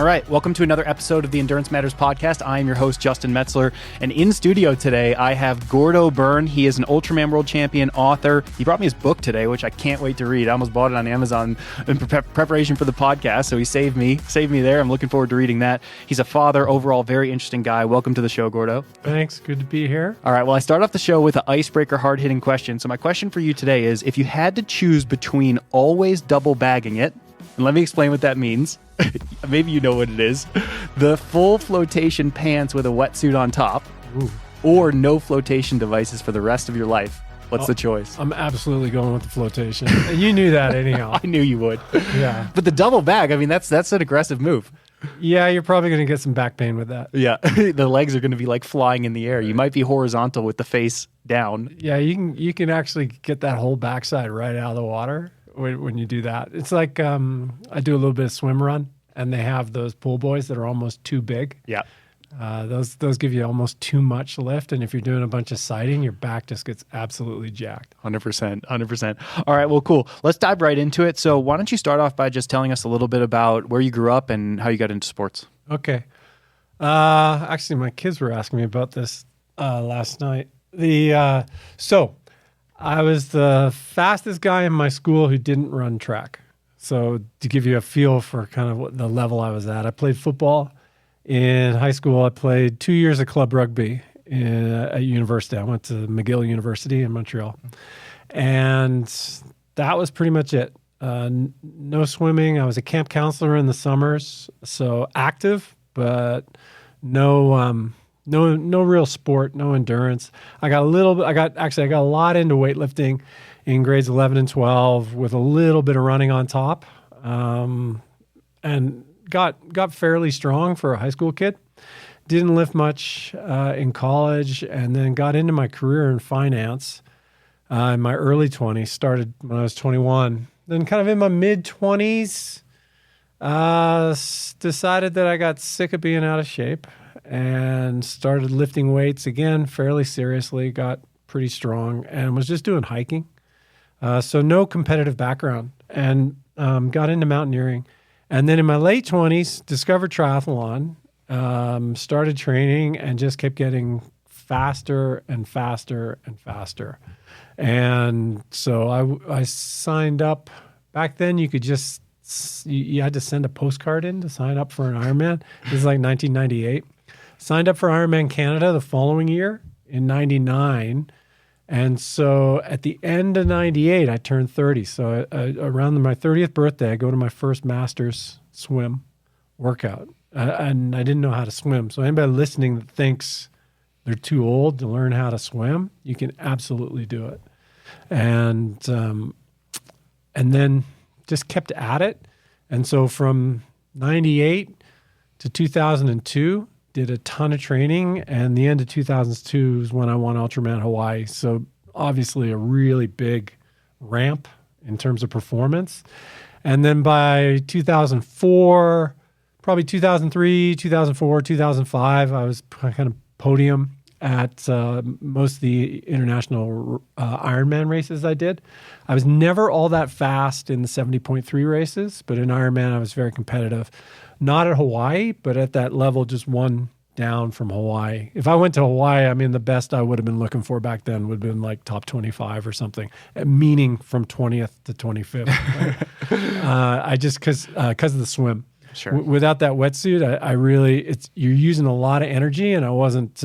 right, welcome to another episode of the Endurance Matters podcast. I am your host, Justin Metzler, and in studio today, I have Gordo Byrne. He is an Ultraman World Champion, author. He brought me his book today, which I can't wait to read. I almost bought it on Amazon in preparation for the podcast, so he saved me there. I'm looking forward to reading that. He's a father, overall very interesting guy. Welcome to the show, Gordo. Thanks, good to be here. All right, well, I start off the show with an icebreaker, hard-hitting question. So my question for you today is, if you had to choose between always double bagging it, and let me explain what that means. Maybe you know what it is. The full flotation pants with a wetsuit on top, or no flotation devices for the rest of your life. What's the choice? I'm absolutely going with the flotation. You knew that anyhow. I knew you would. Yeah. But the double bag, I mean, that's an aggressive move. Yeah, you're probably going to get some back pain with that. Yeah. The legs are going to be like flying in the air. You might be horizontal with the face down. Yeah, you can actually get that whole backside right out of the water when you do that. It's like I do a little bit of swim run, and they have those pool boys that are almost too big. Yeah. Those give you almost too much lift, and if you're doing a bunch of sighting, your back just gets absolutely jacked. 100%. All right, well, cool. Let's dive right into it. So why don't you start off by just telling us a little bit about where you grew up and how you got into sports? Okay. Actually, my kids were asking me about this last night. So I was the fastest guy in my school who didn't run track. So to give you a feel for kind of what the level I was at, I played football. In high school, I played 2 years of club rugby at university. I went to McGill University in Montreal. And that was pretty much it. No swimming. I was a camp counselor in the summers, so active, but no real sport, no endurance. I got a lot into weightlifting in grades 11 and 12 with a little bit of running on top, and got fairly strong for a high school kid. Didn't lift much in college, and then got into my career in finance in my early 20s. Started when I was 21. Then kind of in my mid-20s, decided that I got sick of being out of shape and started lifting weights again fairly seriously, got pretty strong, and was just doing hiking. So no competitive background, and got into mountaineering. And then in my late 20s, discovered triathlon, started training, and just kept getting faster and faster and faster. And so I signed up. Back then, you could just, you had to send a postcard in to sign up for an Ironman. This is like 1998. Signed up for Ironman Canada the following year in 99. And so at the end of 98, I turned 30. So around my 30th birthday, I go to my first Masters swim workout. And I didn't know how to swim. So anybody listening that thinks they're too old to learn how to swim, you can absolutely do it. And then just kept at it. And so from 98 to 2002, did a ton of training, and the end of 2002 is when I won Ultraman Hawaii. So obviously a really big ramp in terms of performance. And then by 2004, probably 2003, 2004, 2005, I was kind of podium at most of the international Ironman races I did. I was never all that fast in the 70.3 races, but in Ironman I was very competitive. Not at Hawaii, but at that level, just one down from Hawaii. If I went to Hawaii, I mean, the best I would have been looking for back then would have been like top 25 or something, meaning from 20th to 25th. Right? I just, because of the swim. Sure. Without that wetsuit, I really, you're using a lot of energy, and I wasn't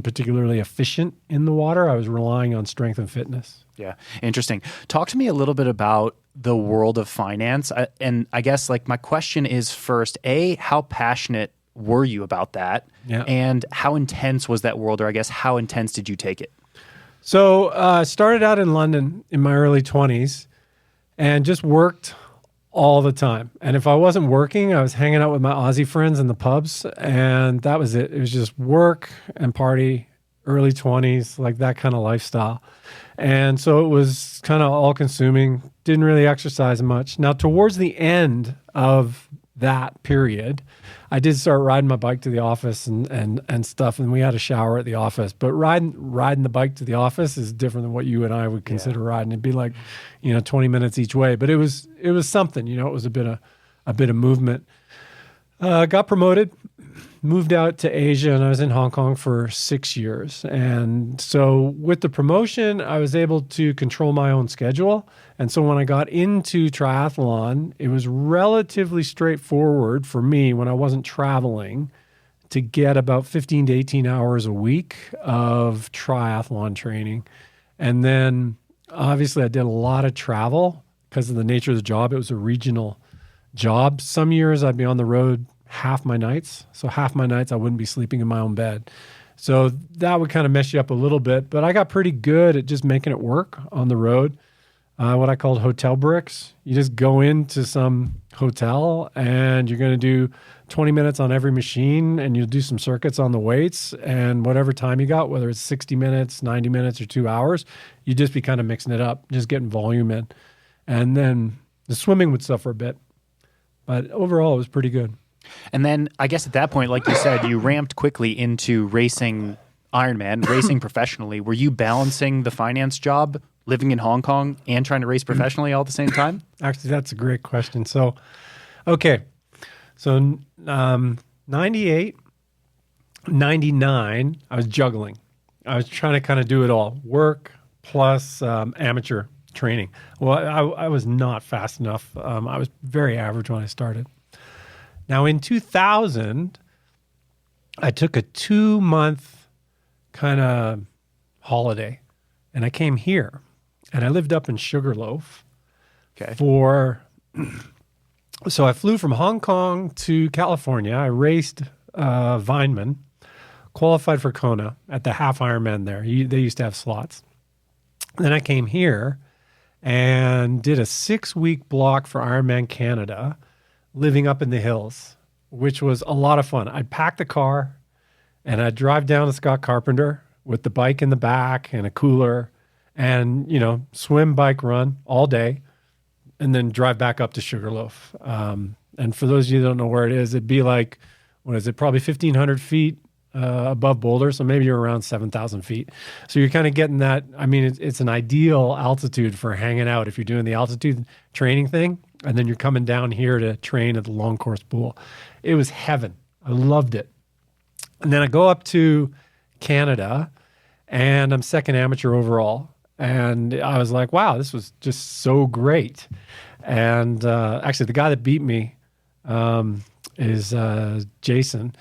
particularly efficient in the water. I was relying on strength and fitness. Yeah. Interesting. Talk to me a little bit about the world of finance. And I guess like my question is first, how passionate were you about that? Yeah. And how intense was that world, or I guess how intense did you take it? So I started out in London in my early 20s and just worked all the time. And if I wasn't working, I was hanging out with my Aussie friends in the pubs, and that was it. It was just work and party, early 20s, like that kind of lifestyle. And so it was kind of all consuming, didn't really exercise much. Now, towards the end of that period, I did start riding my bike to the office and stuff, and we had a shower at the office. But riding the bike to the office is different than what you and I would consider riding. It'd be like, 20 minutes each way. But it was something, it was a bit of movement. Got promoted, moved out to Asia, and I was in Hong Kong for 6 years. And so with the promotion, I was able to control my own schedule. And so when I got into triathlon, it was relatively straightforward for me when I wasn't traveling to get about 15 to 18 hours a week of triathlon training. And then obviously I did a lot of travel because of the nature of the job. It was a regional job. Some years I'd be on the road half my nights. So half my nights I wouldn't be sleeping in my own bed. So that would kind of mess you up a little bit, but I got pretty good at just making it work on the road. What I called hotel bricks. You just go into some hotel and you're going to do 20 minutes on every machine and you'll do some circuits on the weights, and whatever time you got, whether it's 60 minutes, 90 minutes, or 2 hours, you just be kind of mixing it up, just getting volume in. And then the swimming would suffer a bit, but overall it was pretty good. And then I guess at that point, like you said, you ramped quickly into racing Ironman, racing professionally. Were you balancing the finance job, living in Hong Kong, and trying to race professionally all at the same time? Actually, that's a great question. So, 98, 99, I was juggling. I was trying to kind of do it all, work plus amateur training. Well, I was not fast enough. I was very average when I started. Now, in 2000, I took a 2-month kind of holiday, and I came here, and I lived up in Sugarloaf so I flew from Hong Kong to California. I raced Vineman, qualified for Kona at the half Ironman there. They used to have slots. Then I came here and did a 6-week block for Ironman Canada, living up in the hills, which was a lot of fun. I'd pack the car and I'd drive down to Scott Carpenter with the bike in the back and a cooler and, swim, bike, run all day, and then drive back up to Sugarloaf. And for those of you who don't know where it is, it'd be like, probably 1,500 feet above Boulder. So maybe you're around 7,000 feet. So you're kind of getting that. I mean, it's an ideal altitude for hanging out if you're doing the altitude training thing. And then you're coming down here to train at the long course pool. It was heaven. I loved it. And then I go up to Canada and I'm second amateur overall. And I was like, wow, this was just so great. And actually, the guy that beat me is Jason.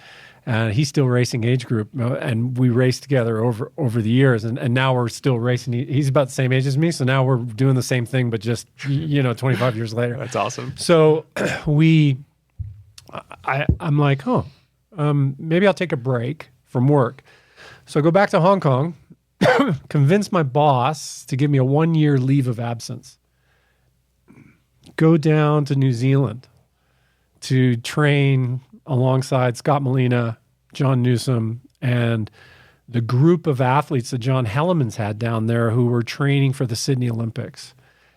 And he's still racing age group. And we raced together over the years. And now we're still racing. He's about the same age as me. So now we're doing the same thing, but just, 25 years later. That's awesome. So I'm like, maybe I'll take a break from work. So I go back to Hong Kong. Convince my boss to give me a 1-year leave of absence. Go down to New Zealand to train alongside Scott Molina, John Newsom, and the group of athletes that John Hellemans had down there who were training for the Sydney Olympics.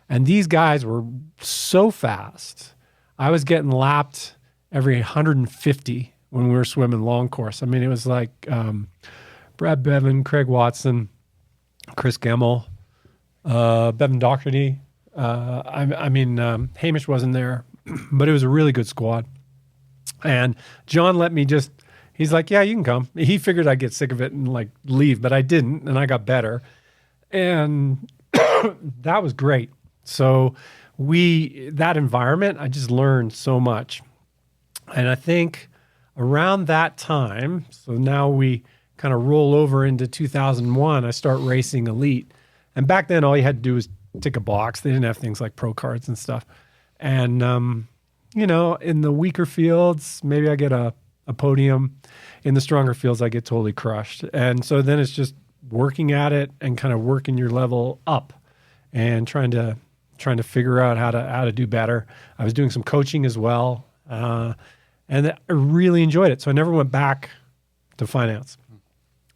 And these guys were so fast. I was getting lapped every 150 when we were swimming long course. I mean, it was like Brad Bevan, Craig Watson, Chris Gemmell, Bevan Doherty. Hamish wasn't there, but it was a really good squad. And John let me he's like, yeah, you can come. He figured I'd get sick of it and leave, but I didn't, and I got better. And that was great. So that environment, I just learned so much. And I think around that time, so now we kind of roll over into 2001, I start racing elite. And back then, all you had to do was tick a box. They didn't have things like pro cards and stuff. And, in the weaker fields, maybe I get a podium. In the stronger fields, I get totally crushed. And so then it's just working at it and kind of working your level up and trying to figure out how to do better. I was doing some coaching as well. And I really enjoyed it. So I never went back to finance.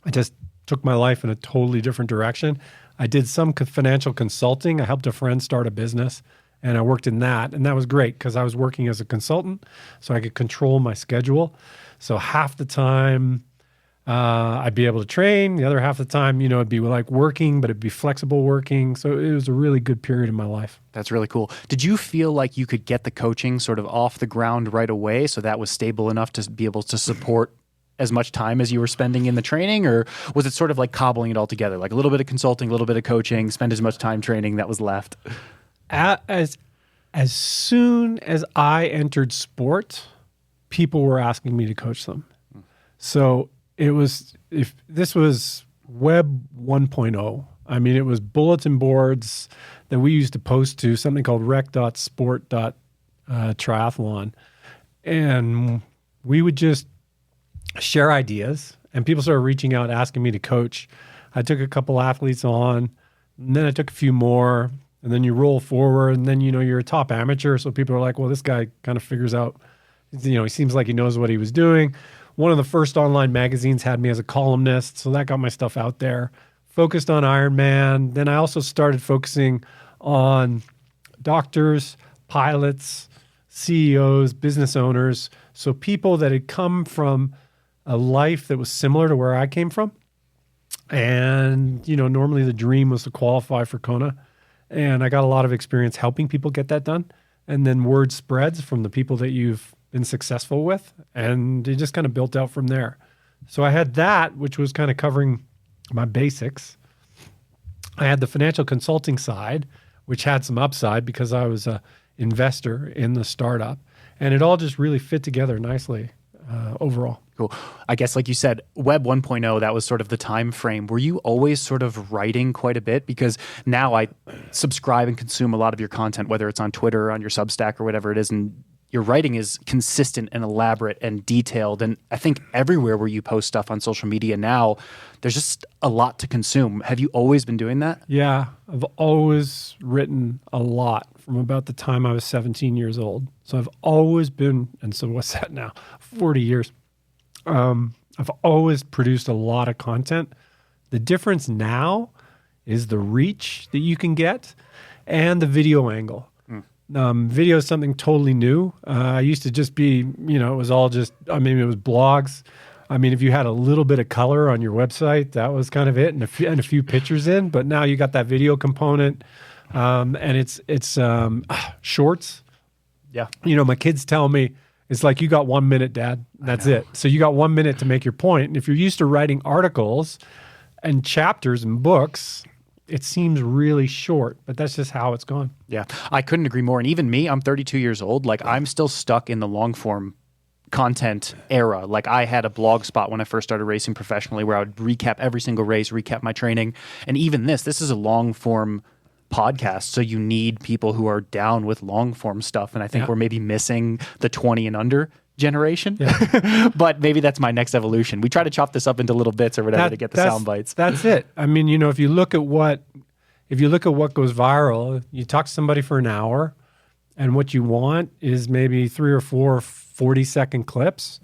I just took my life in a totally different direction. I did some financial consulting. I helped a friend start a business, and I worked in that. And that was great because I was working as a consultant, so I could control my schedule. So half the time I'd be able to train. The other half of the time, it'd be like working, but it'd be flexible working. So it was a really good period in my life. That's really cool. Did you feel like you could get the coaching sort of off the ground right away, so that was stable enough to be able to support as much time as you were spending in the training? Or was it sort of like cobbling it all together, like a little bit of consulting, a little bit of coaching, spend as much time training that was left? As soon as I entered sport, people were asking me to coach them. So if this was Web 1.0, I mean, it was bulletin boards that we used to post to something called rec.sport.triathlon. And we would just share ideas, and people started reaching out, asking me to coach. I took a couple athletes on, and then I took a few more, and then you roll forward, and then, you're a top amateur. So people are like, well, this guy kind of figures out, he seems like he knows what he was doing. One of the first online magazines had me as a columnist, so that got my stuff out there. Focused on Ironman. Then I also started focusing on doctors, pilots, CEOs, business owners. So people that had come from a life that was similar to where I came from. And, normally the dream was to qualify for Kona. And I got a lot of experience helping people get that done. And then word spreads from the people that you've been successful with, and it just kind of built out from there. So I had that, which was kind of covering my basics. I had the financial consulting side, which had some upside because I was an investor in the startup, and it all just really fit together nicely overall. Cool. I guess, like you said, Web 1.0, that was sort of the time frame. Were you always sort of writing quite a bit? Because now I subscribe and consume a lot of your content, whether it's on Twitter or on your Substack or whatever it is, and your writing is consistent and elaborate and detailed. And I think everywhere where you post stuff on social media now, there's just a lot to consume. Have you always been doing that? Yeah, I've always written a lot from about the time I was 17 years old. So I've always been, and so what's that now? 40 years. I've always produced a lot of content. The difference now is the reach that you can get and the video angle. Video is something totally new. I used to just be, it was all just, it was blogs. If you had a little bit of color on your website, that was kind of it, and a few pictures in. But now you got that video component, and it's shorts. Yeah. My kids tell me, it's like, you got 1 minute, Dad. That's it. So you got 1 minute to make your point. And if you're used to writing articles and chapters and books, it seems really short, but that's just how it's gone. Yeah, I couldn't agree more. And even me, I'm 32 years old. Like, I'm still stuck in the long form content era. Like, I had a blog spot when I first started racing professionally where I would recap every single race, recap my training. And even this is a long form podcast. So you need people who are down with long form stuff. And I think we're maybe missing the 20 and under generation, but maybe that's my next evolution. We try to chop this up into little bits or whatever to get the sound bites. That's it. If you look at what goes viral, you talk to somebody for an hour, and what you want is maybe 3 or 4 40-second clips,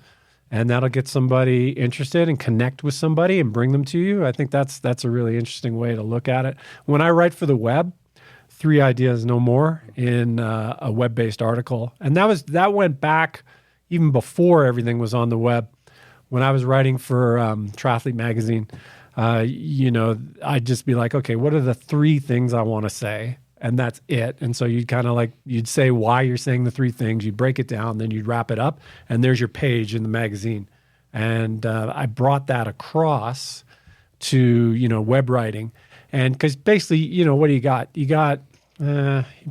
and that'll get somebody interested and connect with somebody and bring them to you. I think that's a really interesting way to look at it. When I write for the web, 3 ideas, no more, in a web-based article, and that went back even before everything was on the web. When I was writing for Triathlete magazine, I'd just be like, okay, what are the 3 things I want to say? And that's it. And so you'd say why you're saying the 3 things, you'd break it down, then you'd wrap it up, and there's your page in the magazine. And I brought that across to, web writing. And because basically, what do you got? You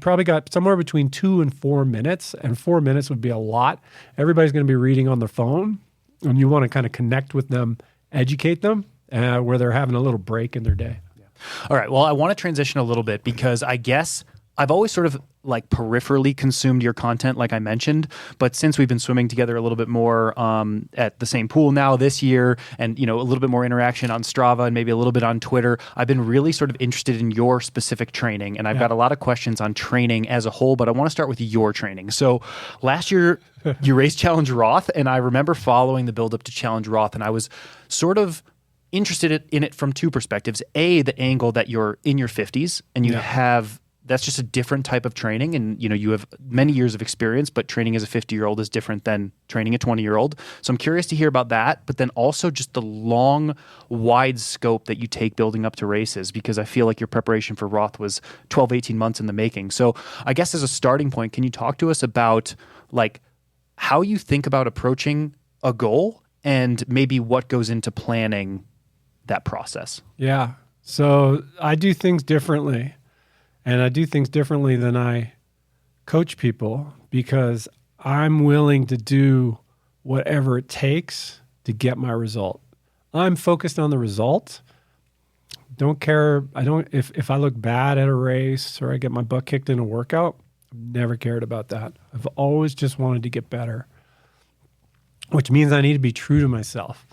probably got somewhere between 2 and 4 minutes, and 4 minutes would be a lot. Everybody's going to be reading on their phone, and you want to kind of connect with them, educate them, where they're having a little break in their day. Yeah. All right. Well, I want to transition a little bit because I guess I've always sort of like peripherally consumed your content, like I mentioned, but since we've been swimming together a little bit more at the same pool now this year, and a little bit more interaction on Strava and maybe a little bit on Twitter, I've been really sort of interested in your specific training, and I've got a lot of questions on training as a whole, but I want to start with your training. So last year you raced Challenge Roth, and I remember following the build up to Challenge Roth, and I was sort of interested in it from 2 perspectives. A, the angle that you're in your 50s and you have that's just a different type of training. And, you have many years of experience, but training as a 50-year-old is different than training a 20-year-old. So I'm curious to hear about that, but then also just the long, wide scope that you take building up to races, because I feel like your preparation for Roth was 12, 18 months in the making. So I guess as a starting point, can you talk to us about like how you think about approaching a goal and maybe what goes into planning that process? Yeah. So I do things differently. And I do things differently than I coach people because I'm willing to do whatever it takes to get my result. I'm focused on the result. Don't care. If I look bad at a race or I get my butt kicked in a workout, I've never cared about that. I've always just wanted to get better, which means I need to be true to myself.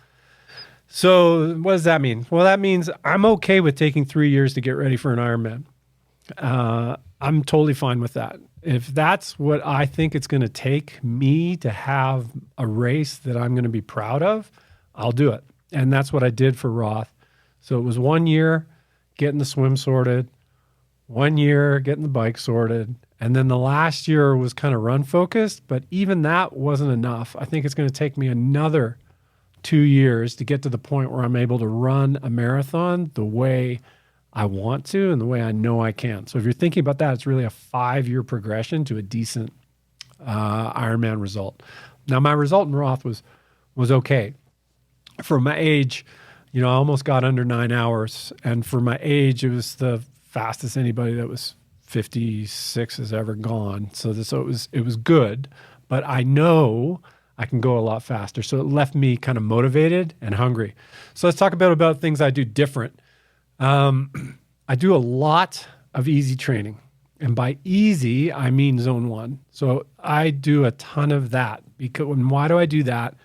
So what does that mean? Well, that means I'm okay with taking 3 years to get ready for an Ironman. I'm totally fine with that. If that's what I think it's going to take me to have a race that I'm going to be proud of, I'll do it. And that's what I did for Roth. So it was 1 year getting the swim sorted, 1 year getting the bike sorted, and then the last year was kind of run focused, but even that wasn't enough. I think it's going to take me another 2 years to get to the point where I'm able to run a marathon the way I want to and the way I know I can. So if you're thinking about that, it's really a 5-year progression to a decent Ironman result. Now, my result in Roth was okay. For my age, I almost got under 9 hours. And for my age, it was the fastest anybody that was 56 has ever gone. So it was good, but I know I can go a lot faster. So it left me kind of motivated and hungry. So let's talk about things I do different. I do a lot of easy training. And by easy, I mean zone 1. So I do a ton of that. Why do I do that?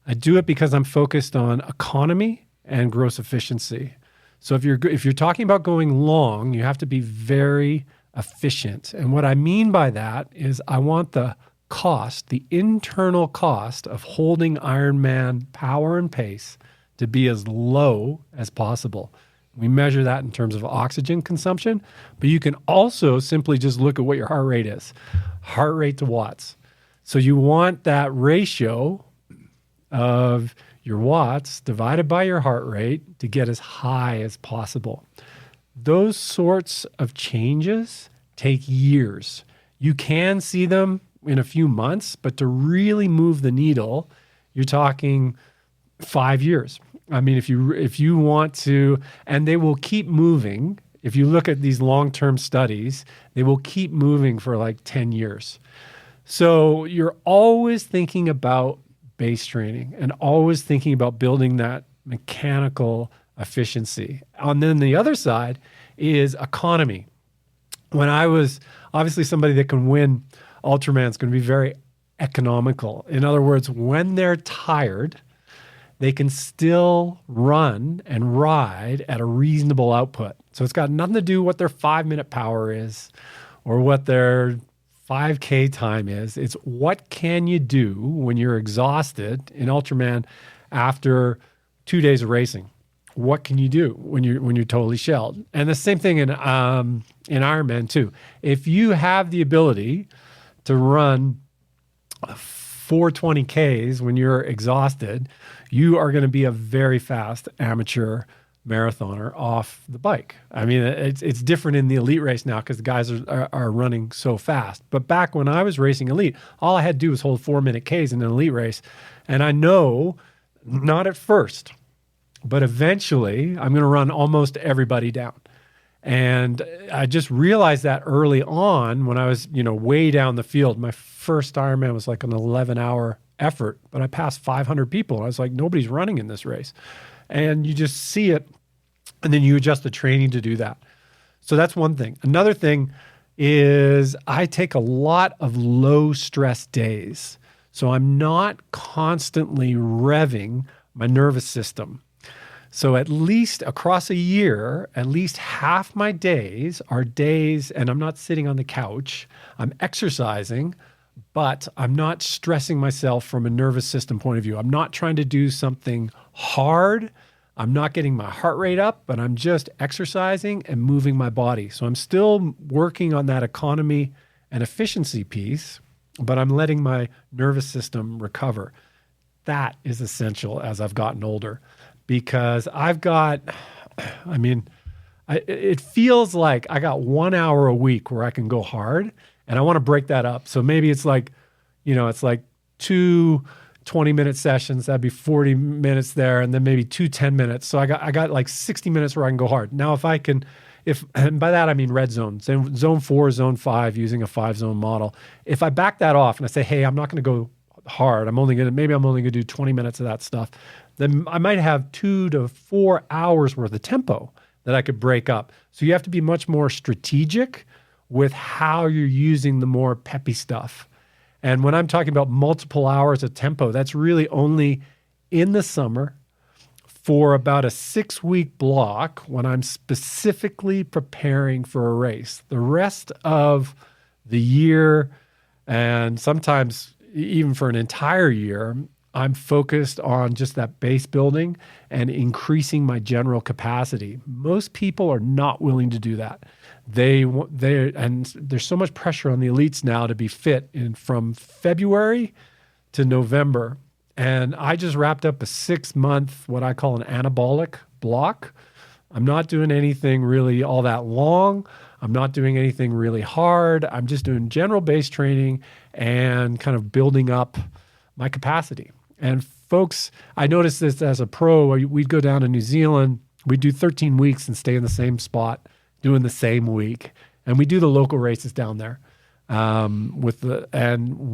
I do it because I'm focused on economy and gross efficiency. So if you're talking about going long, you have to be very efficient. And what I mean by that is I want the internal cost of holding Ironman power and pace to be as low as possible. We measure that in terms of oxygen consumption, but you can also simply just look at what your heart rate is, heart rate to watts. So you want that ratio of your watts divided by your heart rate to get as high as possible. Those sorts of changes take years. You can see them in a few months, but to really move the needle, you're talking 5 years. I mean, if you want to, and they will keep moving. If you look at these long-term studies, they will keep moving for like 10 years. So you're always thinking about base training and always thinking about building that mechanical efficiency. And then the other side is economy. When I was obviously somebody that can win Ultraman is going to be very economical. In other words, when they're tired, they can still run and ride at a reasonable output. So it's got nothing to do with what their 5-minute power is or what their 5K time is. It's what can you do when you're exhausted in Ultraman after 2 days of racing? What can you do when you're totally shelled? And the same thing in Ironman too. If you have the ability to run 420Ks when you're exhausted, you are going to be a very fast amateur marathoner off the bike. I mean, it's different in the elite race now because the guys are running so fast. But back when I was racing elite, all I had to do was hold 4-minute Ks in an elite race. And I know, not at first, but eventually I'm going to run almost everybody down. And I just realized that early on when I was, way down the field. My first Ironman was like an 11-hour effort, but I passed 500 people. And I was like, nobody's running in this race. And you just see it, and then you adjust the training to do that. So that's one thing. Another thing is I take a lot of low-stress days. So I'm not constantly revving my nervous system. So at least across a year, at least half my days are days, and I'm not sitting on the couch, I'm exercising, but I'm not stressing myself from a nervous system point of view. I'm not trying to do something hard. I'm not getting my heart rate up, but I'm just exercising and moving my body. So I'm still working on that economy and efficiency piece, but I'm letting my nervous system recover. That is essential as I've gotten older, because it feels like I got 1 hour a week where I can go hard, and I want to break that up. So maybe it's like, it's like 2 20-minute sessions. That'd be 40 minutes there, and then maybe 2 10-minutes. So I got like 60 minutes where I can go hard. Now, and by that I mean red zone, zone 4, zone 5, using a 5-zone model. If I back that off and I say, hey, I'm not going to go hard, I'm only going to do 20 minutes of that stuff, then I might have 2 to 4 hours worth of tempo that I could break up. So you have to be much more strategic with how you're using the more peppy stuff. And when I'm talking about multiple hours of tempo, that's really only in the summer for about a 6-week block when I'm specifically preparing for a race. The rest of the year, and sometimes even for an entire year, I'm focused on just that base building and increasing my general capacity. Most people are not willing to do that. And there's so much pressure on the elites now to be fit from February to November. And I just wrapped up a 6-month, what I call an anabolic block. I'm not doing anything really all that long. I'm not doing anything really hard. I'm just doing general base training and kind of building up my capacity. And folks, I noticed this as a pro. We'd go down to New Zealand. We'd do 13 weeks and stay in the same spot, doing the same week. And we do the local races down there. And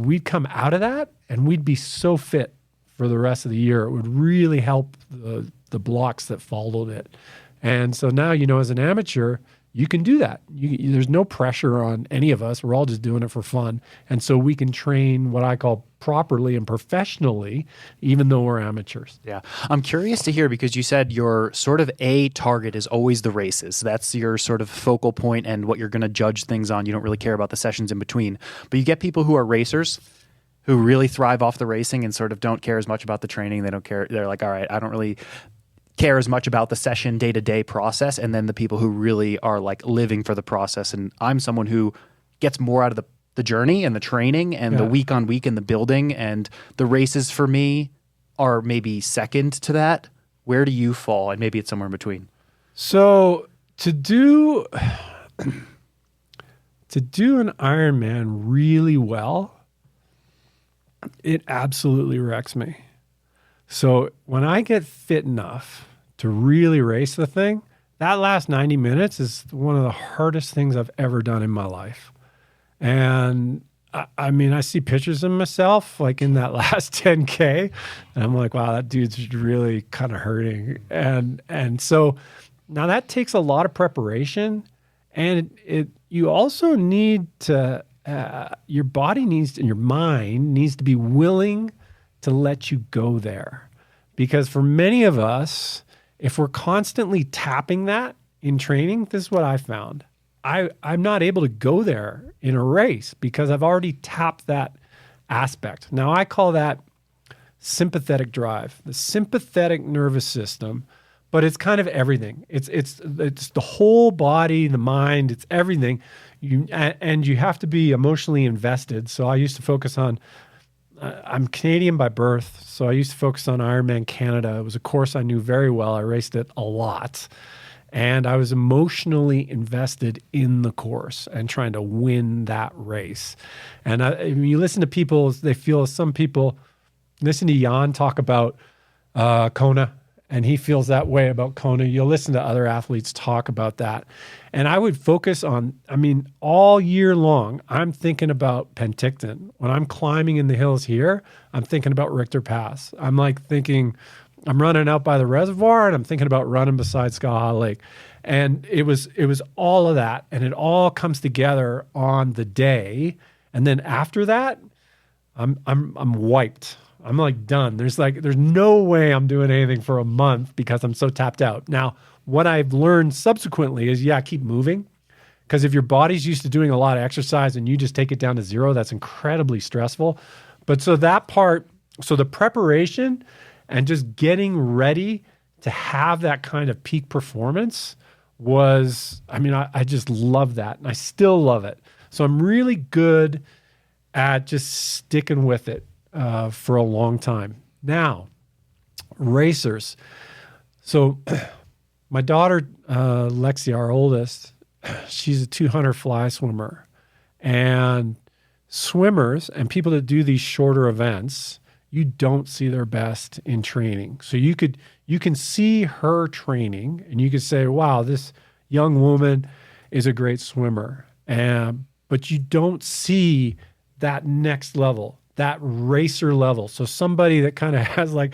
we'd come out of that and we'd be so fit for the rest of the year. It would really help the blocks that followed it. And so now, as an amateur, you can do that. There's no pressure on any of us. We're all just doing it for fun. And so we can train what I call properly and professionally, even though we're amateurs. Yeah. I'm curious to hear, because you said your sort of A target is always the races. That's your sort of focal point and what you're going to judge things on. You don't really care about the sessions in between. But you get people who are racers who really thrive off the racing and sort of don't care as much about the training. They don't care. They're like, all right, I don't really care as much about the session day-to-day process. And then the people who really are like living for the process. And I'm someone who gets more out of the journey and the training and the week on week and the building, and the races for me are maybe second to that. Where do you fall? And maybe it's somewhere in between. So to do an Ironman really well, it absolutely wrecks me. So when I get fit enough to really race the thing, that last 90 minutes is one of the hardest things I've ever done in my life. And I see pictures of myself like in that last 10K, and I'm like, wow, that dude's really kind of hurting. And so now that takes a lot of preparation, and you also need to, your body needs to, and your mind needs to be willing to let you go there. Because for many of us, if we're constantly tapping that in training, this is what I found. I'm not able to go there in a race because I've already tapped that aspect. Now, I call that sympathetic drive, the sympathetic nervous system, but it's kind of everything. It's the whole body, the mind, it's everything. And you have to be emotionally invested. So I used to focus on, I'm Canadian by birth, so I used to focus on Ironman Canada. It was a course I knew very well. I raced it a lot. And I was emotionally invested in the course and trying to win that race. And when you listen to people, some people listen to Jan talk about Kona, and he feels that way about Kona. You'll listen to other athletes talk about that. And I would focus on, all year long, I'm thinking about Penticton. When I'm climbing in the hills here, I'm thinking about Richter Pass. I'm running out by the reservoir, and I'm thinking about running beside Skaha Lake. And it was all of that, and it all comes together on the day. And then after that, I'm wiped. I'm like done. There's no way I'm doing anything for a month because I'm so tapped out. Now, what I've learned subsequently is, keep moving. Because if your body's used to doing a lot of exercise and you just take it down to zero, that's incredibly stressful. But so that part, so the preparation and just getting ready to have that kind of peak performance I just love that. And I still love it. So I'm really good at just sticking with it for a long time. Now, racers. So my daughter, Lexi, our oldest, she's a 200 fly swimmer. And swimmers and people that do these shorter events, you don't see their best in training. So you can see her training and you could say, wow, this young woman is a great swimmer. But you don't see that next level, that racer level. So somebody that kind of has like,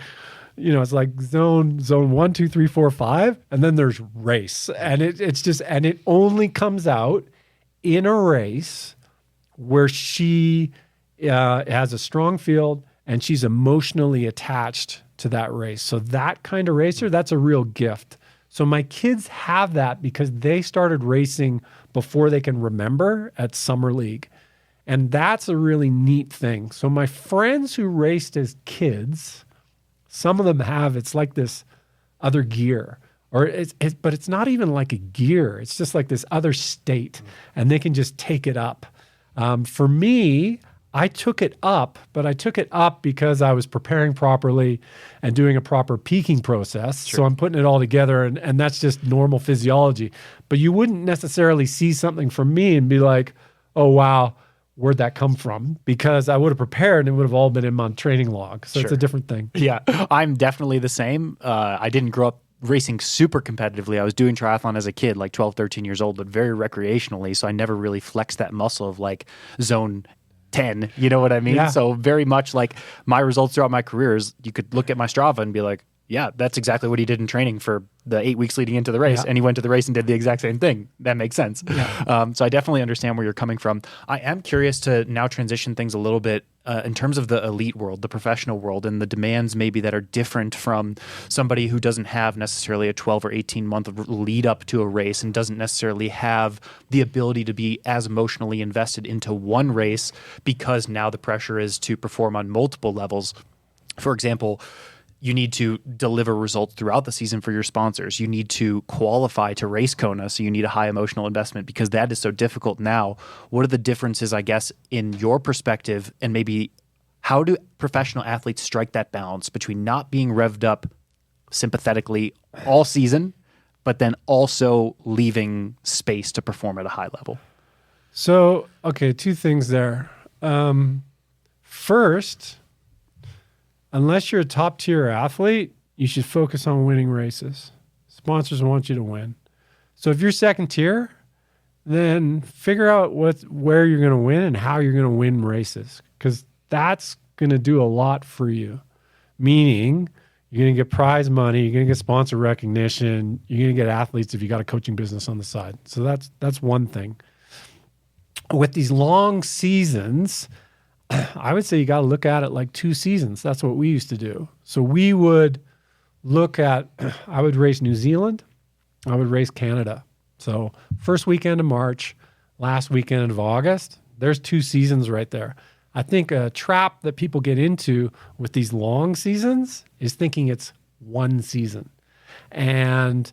it's like zone 1, 2, 3, 4, 5, and then there's race. And it only comes out in a race where she has a strong field and she's emotionally attached to that race. So that kind of racer, that's a real gift. So my kids have that because they started racing before they can remember at Summer League. And that's a really neat thing. So my friends who raced as kids, some of them it's like this other gear, but it's not even like a gear. It's just like this other state, and they can just take it up. For me, I took it up, but I took it up because I was preparing properly and doing a proper peaking process. Sure. So I'm putting it all together, and that's just normal physiology. But you wouldn't necessarily see something from me and be like, oh, wow, where'd that come from? Because I would have prepared and it would have all been in my training log. So It's a different thing. Yeah, I'm definitely the same. I didn't grow up racing super competitively. I was doing triathlon as a kid, like 12, 13 years old, but very recreationally. So I never really flexed that muscle of like zone 10, you know what I mean? Yeah. So very much like my results throughout my career is you could look at my Strava and be like, yeah, that's exactly what he did in training for the 8 weeks leading into the race. Yeah. And he went to the race and did the exact same thing. That makes sense. Yeah. So I definitely understand where you're coming from. I am curious to now transition things a little bit in terms of the elite world, the professional world, and the demands maybe that are different from somebody who doesn't have necessarily a 12 or 18 month lead up to a race and doesn't necessarily have the ability to be as emotionally invested into one race because now the pressure is to perform on multiple levels. For example, you need to deliver results throughout the season for your sponsors. You need to qualify to race Kona, so you need a high emotional investment because that is so difficult now. What are the differences, I guess, in your perspective, and maybe how do professional athletes strike that balance between not being revved up sympathetically all season, but then also leaving space to perform at a high level? So, okay, two things there. First, unless you're a top tier athlete, you should focus on winning races. Sponsors want you to win. So if you're second tier, then figure out where you're going to win and how you're going to win races, because that's going to do a lot for you. Meaning you're going to get prize money, you're going to get sponsor recognition, you're going to get athletes if you got a coaching business on the side. So that's one thing. With these long seasons, I would say you got to look at it like 2 seasons. That's what we used to do. So we would look at, I would race New Zealand, I would race Canada. So first weekend of March, last weekend of August, there's 2 seasons right there. I think a trap that people get into with these long seasons is thinking it's 1 season and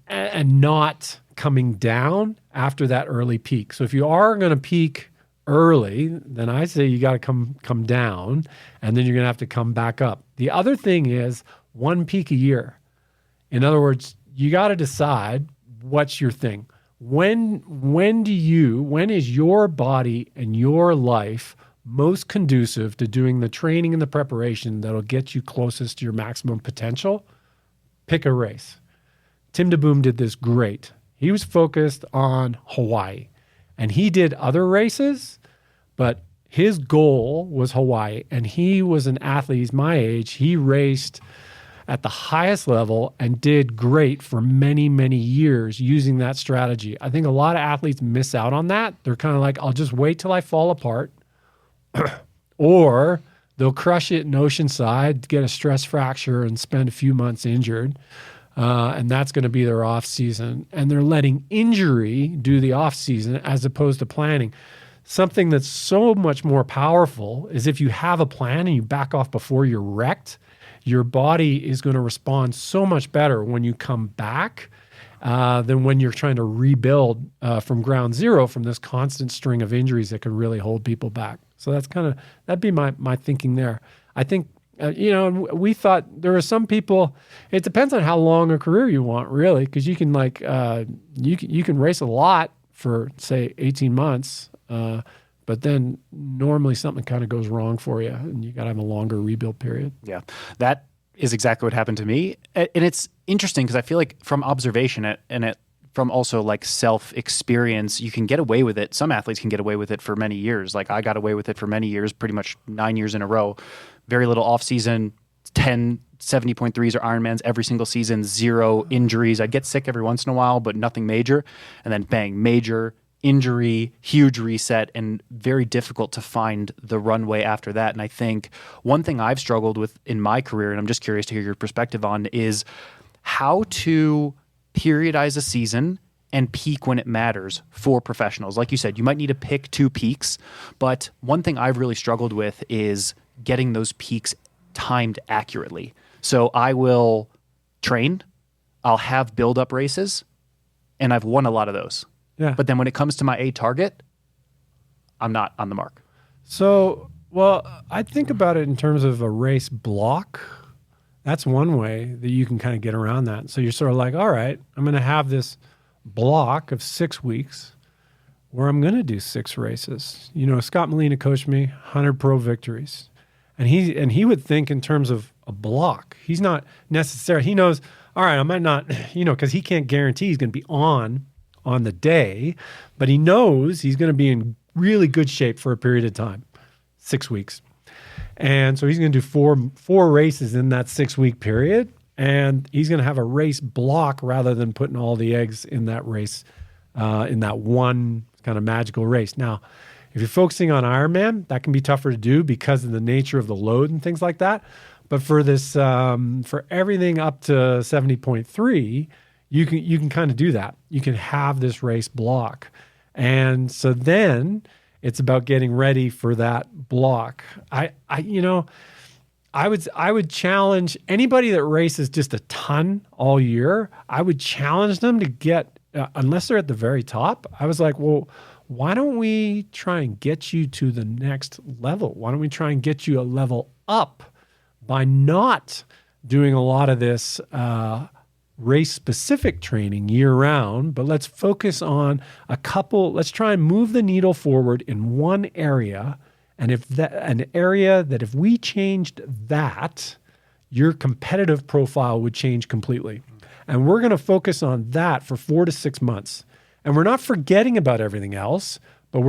not coming down after that early peak. So if you are going to peak early, then I say you got to come down, and then you're going to have to come back up. The other thing is 1 peak a year. In other words, you got to decide what's your thing. When is your body and your life most conducive to doing the training and the preparation that'll get you closest to your maximum potential? Pick a race. Tim DeBoom did this great. He was focused on Hawaii. And he did other races, but his goal was Hawaii. And he was an athlete. He's my age. He raced at the highest level and did great for many, many years using that strategy. I think a lot of athletes miss out on that. They're kind of like, I'll just wait till I fall apart. Or they'll crush it in Oceanside, get a stress fracture, and spend a few months injured. And that's going to be their off season. And they're letting injury do the off season as opposed to planning. Something that's so much more powerful is if you have a plan and you back off before you're wrecked, your body is going to respond so much better when you come back than when you're trying to rebuild from ground zero from this constant string of injuries that can really hold people back. So that'd be my thinking there. I think, we thought there are some people, it depends on how long a career you want, really, because you can you can race a lot for, say, 18 months, but then normally something kind of goes wrong for you and you got to have a longer rebuild period. Yeah, that is exactly what happened to me. And it's interesting because I feel like from observation from also like self-experience, you can get away with it. Some athletes can get away with it for many years. Like I got away with it for many years, pretty much 9 years in a row. Very little off-season, 10 70.3s or Ironmans every single season, 0 injuries. I'd get sick every once in a while, but nothing major. And then bang, major injury, huge reset, and very difficult to find the runway after that. And I think one thing I've struggled with in my career, and I'm just curious to hear your perspective on, is how to periodize a season and peak when it matters for professionals. Like you said, you might need to pick 2 peaks, but one thing I've really struggled with is getting those peaks timed accurately. So I will train, I'll have build-up races, and I've won a lot of those. Yeah. But then when it comes to my A target, I'm not on the mark. So, well, I think about it in terms of a race block. That's one way that you can kind of get around that. So you're sort of like, all right, I'm going to have this block of 6 weeks where I'm going to do 6 races. Scott Molina coached me, 100 pro victories. And he would think in terms of a block. He's not necessarily, he knows, all right, I might not, because he can't guarantee he's going to be on the day, but he knows he's going to be in really good shape for a period of time, 6 weeks. And so he's going to do four races in that 6-week period, and he's going to have a race block rather than putting all the eggs in that race, in that one kind of magical race. Now, if you're focusing on Ironman, that can be tougher to do because of the nature of the load and things like that. But for this, for everything up to 70.3, you can kind of do that. You can have this race block. And so then it's about getting ready for that block. I would challenge anybody that races just a ton all year. I would challenge them to get, unless they're at the very top, I was like, well, why don't we try and get you to the next level? Why don't we try and get you a level up by not doing a lot of this race-specific training year-round, but let's focus on let's try and move the needle forward in one area, and if we changed that, your competitive profile would change completely. And we're going to focus on that for 4 to 6 months. And we're not forgetting about everything else, but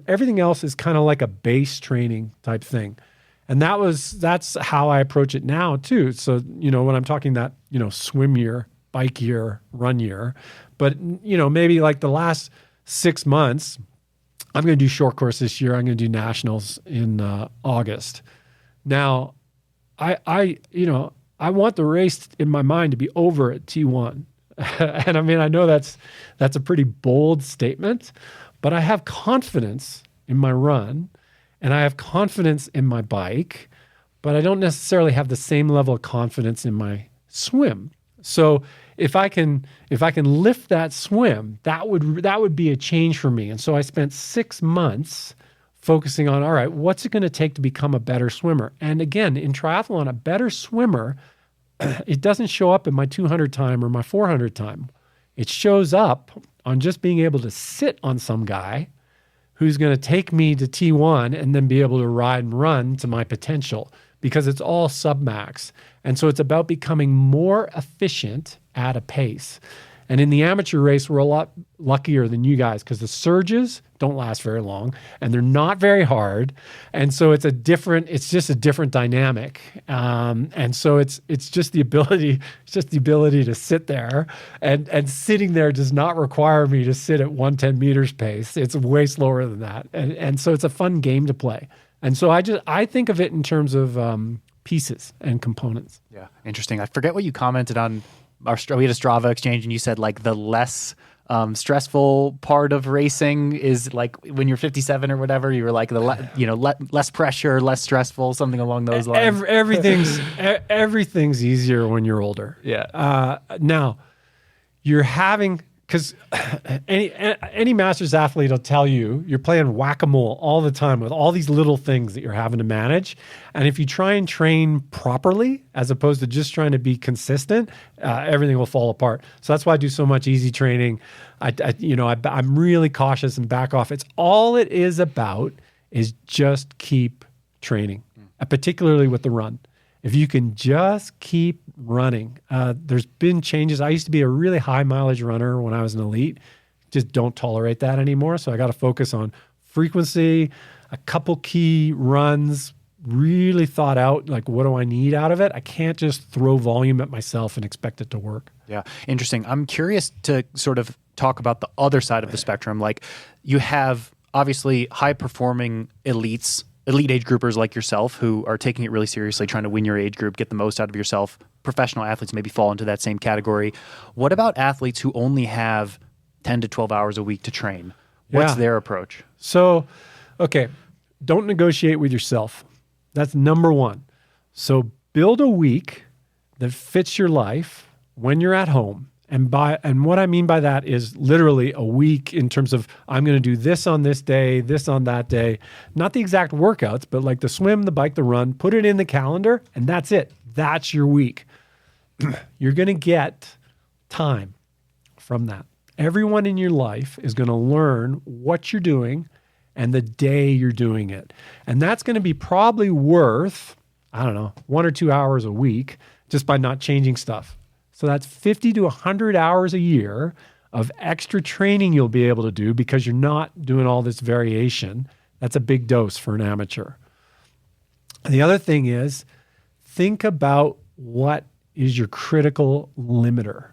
everything else is kind of like a base training type thing. And that's how I approach it now too. So, when I'm talking that, swim year, bike year, run year, but maybe like the last 6 months, I'm going to do short course this year. I'm going to do nationals in August. Now, I want the race in my mind to be over at T1. And I mean, I know that's a pretty bold statement, but I have confidence in my run and I have confidence in my bike, but I don't necessarily have the same level of confidence in my swim. So if I can lift that swim, that would be a change for me. And so I spent 6 months focusing on, all right, what's it going to take to become a better swimmer? And again, in triathlon, a better swimmer, it doesn't show up in my 200 time or my 400 time. It shows up on just being able to sit on some guy who's going to take me to T1 and then be able to ride and run to my potential, because it's all submax. And so it's about becoming more efficient at a pace. And in the amateur race, we're a lot luckier than you guys because the surges don't last very long and they're not very hard. And so it's just a different dynamic. And so it's just the ability to sit there, and sitting there does not require me to sit at 110 meters pace. It's way slower than that. And so it's a fun game to play. And so I think of it in terms of pieces and components. Yeah, interesting. I forget what you commented on. We had a Strava exchange, and you said like the less stressful part of racing is like when you're 57 or whatever, you were like less pressure, less stressful, something along those lines. Everything's easier when you're older. Yeah. Now you're having, because any masters athlete will tell you you're playing whack-a-mole all the time with all these little things that you're having to manage. And if you try and train properly, as opposed to just trying to be consistent, everything will fall apart. So that's why I do so much easy training. I'm really cautious and back off. It's all it is about is just keep training, particularly with the run. If you can just keep running, there's been changes. I used to be a really high mileage runner when I was an elite. Just don't tolerate that anymore. So I got to focus on frequency, a couple key runs, really thought out, like, what do I need out of it? I can't just throw volume at myself and expect it to work. Yeah, interesting. I'm curious to sort of talk about the other side of the spectrum. Like, you have obviously high performing elite age groupers like yourself who are taking it really seriously, trying to win your age group, get the most out of yourself. Professional athletes maybe fall into that same category. What about athletes who only have 10 to 12 hours a week to train? What's their approach? So, okay, don't negotiate with yourself. That's number one. So build a week that fits your life when you're at home. And what I mean by that is literally a week in terms of I'm going to do this on this day, this on that day. Not the exact workouts, but like the swim, the bike, the run. Put it in the calendar, and that's it. That's your week. You're going to get time from that. Everyone in your life is going to learn what you're doing and the day you're doing it. And that's going to be probably worth, 1 or 2 hours a week just by not changing stuff. So that's 50 to 100 hours a year of extra training you'll be able to do because you're not doing all this variation. That's a big dose for an amateur. And the other thing is, think about what is your critical limiter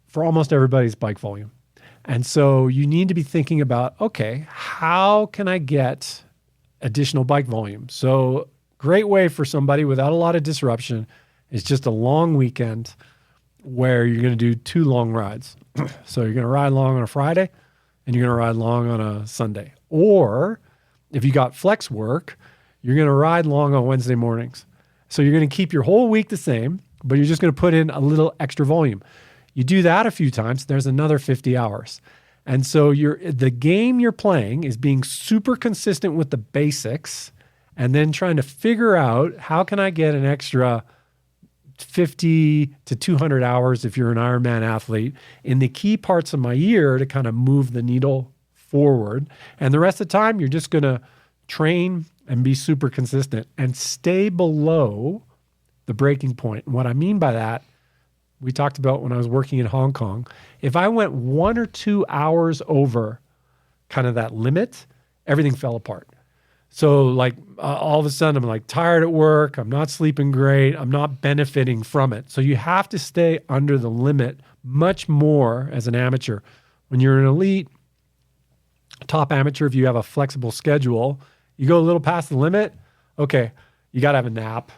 for almost everybody's bike volume. And so you need to be thinking about, okay, how can I get additional bike volume? So great way for somebody without a lot of disruption is just a long weekend where you're going to do 2 long rides. So you're going to ride long on a Friday and you're going to ride long on a Sunday. Or if you got flex work, you're going to ride long on Wednesday mornings. So you're going to keep your whole week the same, but you're just going to put in a little extra volume. You do that a few times, there's another 50 hours. And so the game you're playing is being super consistent with the basics and then trying to figure out how can I get an extra 50 to 200 hours if you're an Ironman athlete in the key parts of my year to kind of move the needle forward. And the rest of the time, you're just going to train and be super consistent and stay below the breaking point. And what I mean by that, we talked about when I was working in Hong Kong. If I went 1 or 2 hours over kind of that limit, everything fell apart. So like all of a sudden I'm like tired at work. I'm not sleeping great. I'm not benefiting from it. So you have to stay under the limit much more as an amateur. When you're an elite, top amateur, if you have a flexible schedule, you go a little past the limit. Okay, you got to have a nap.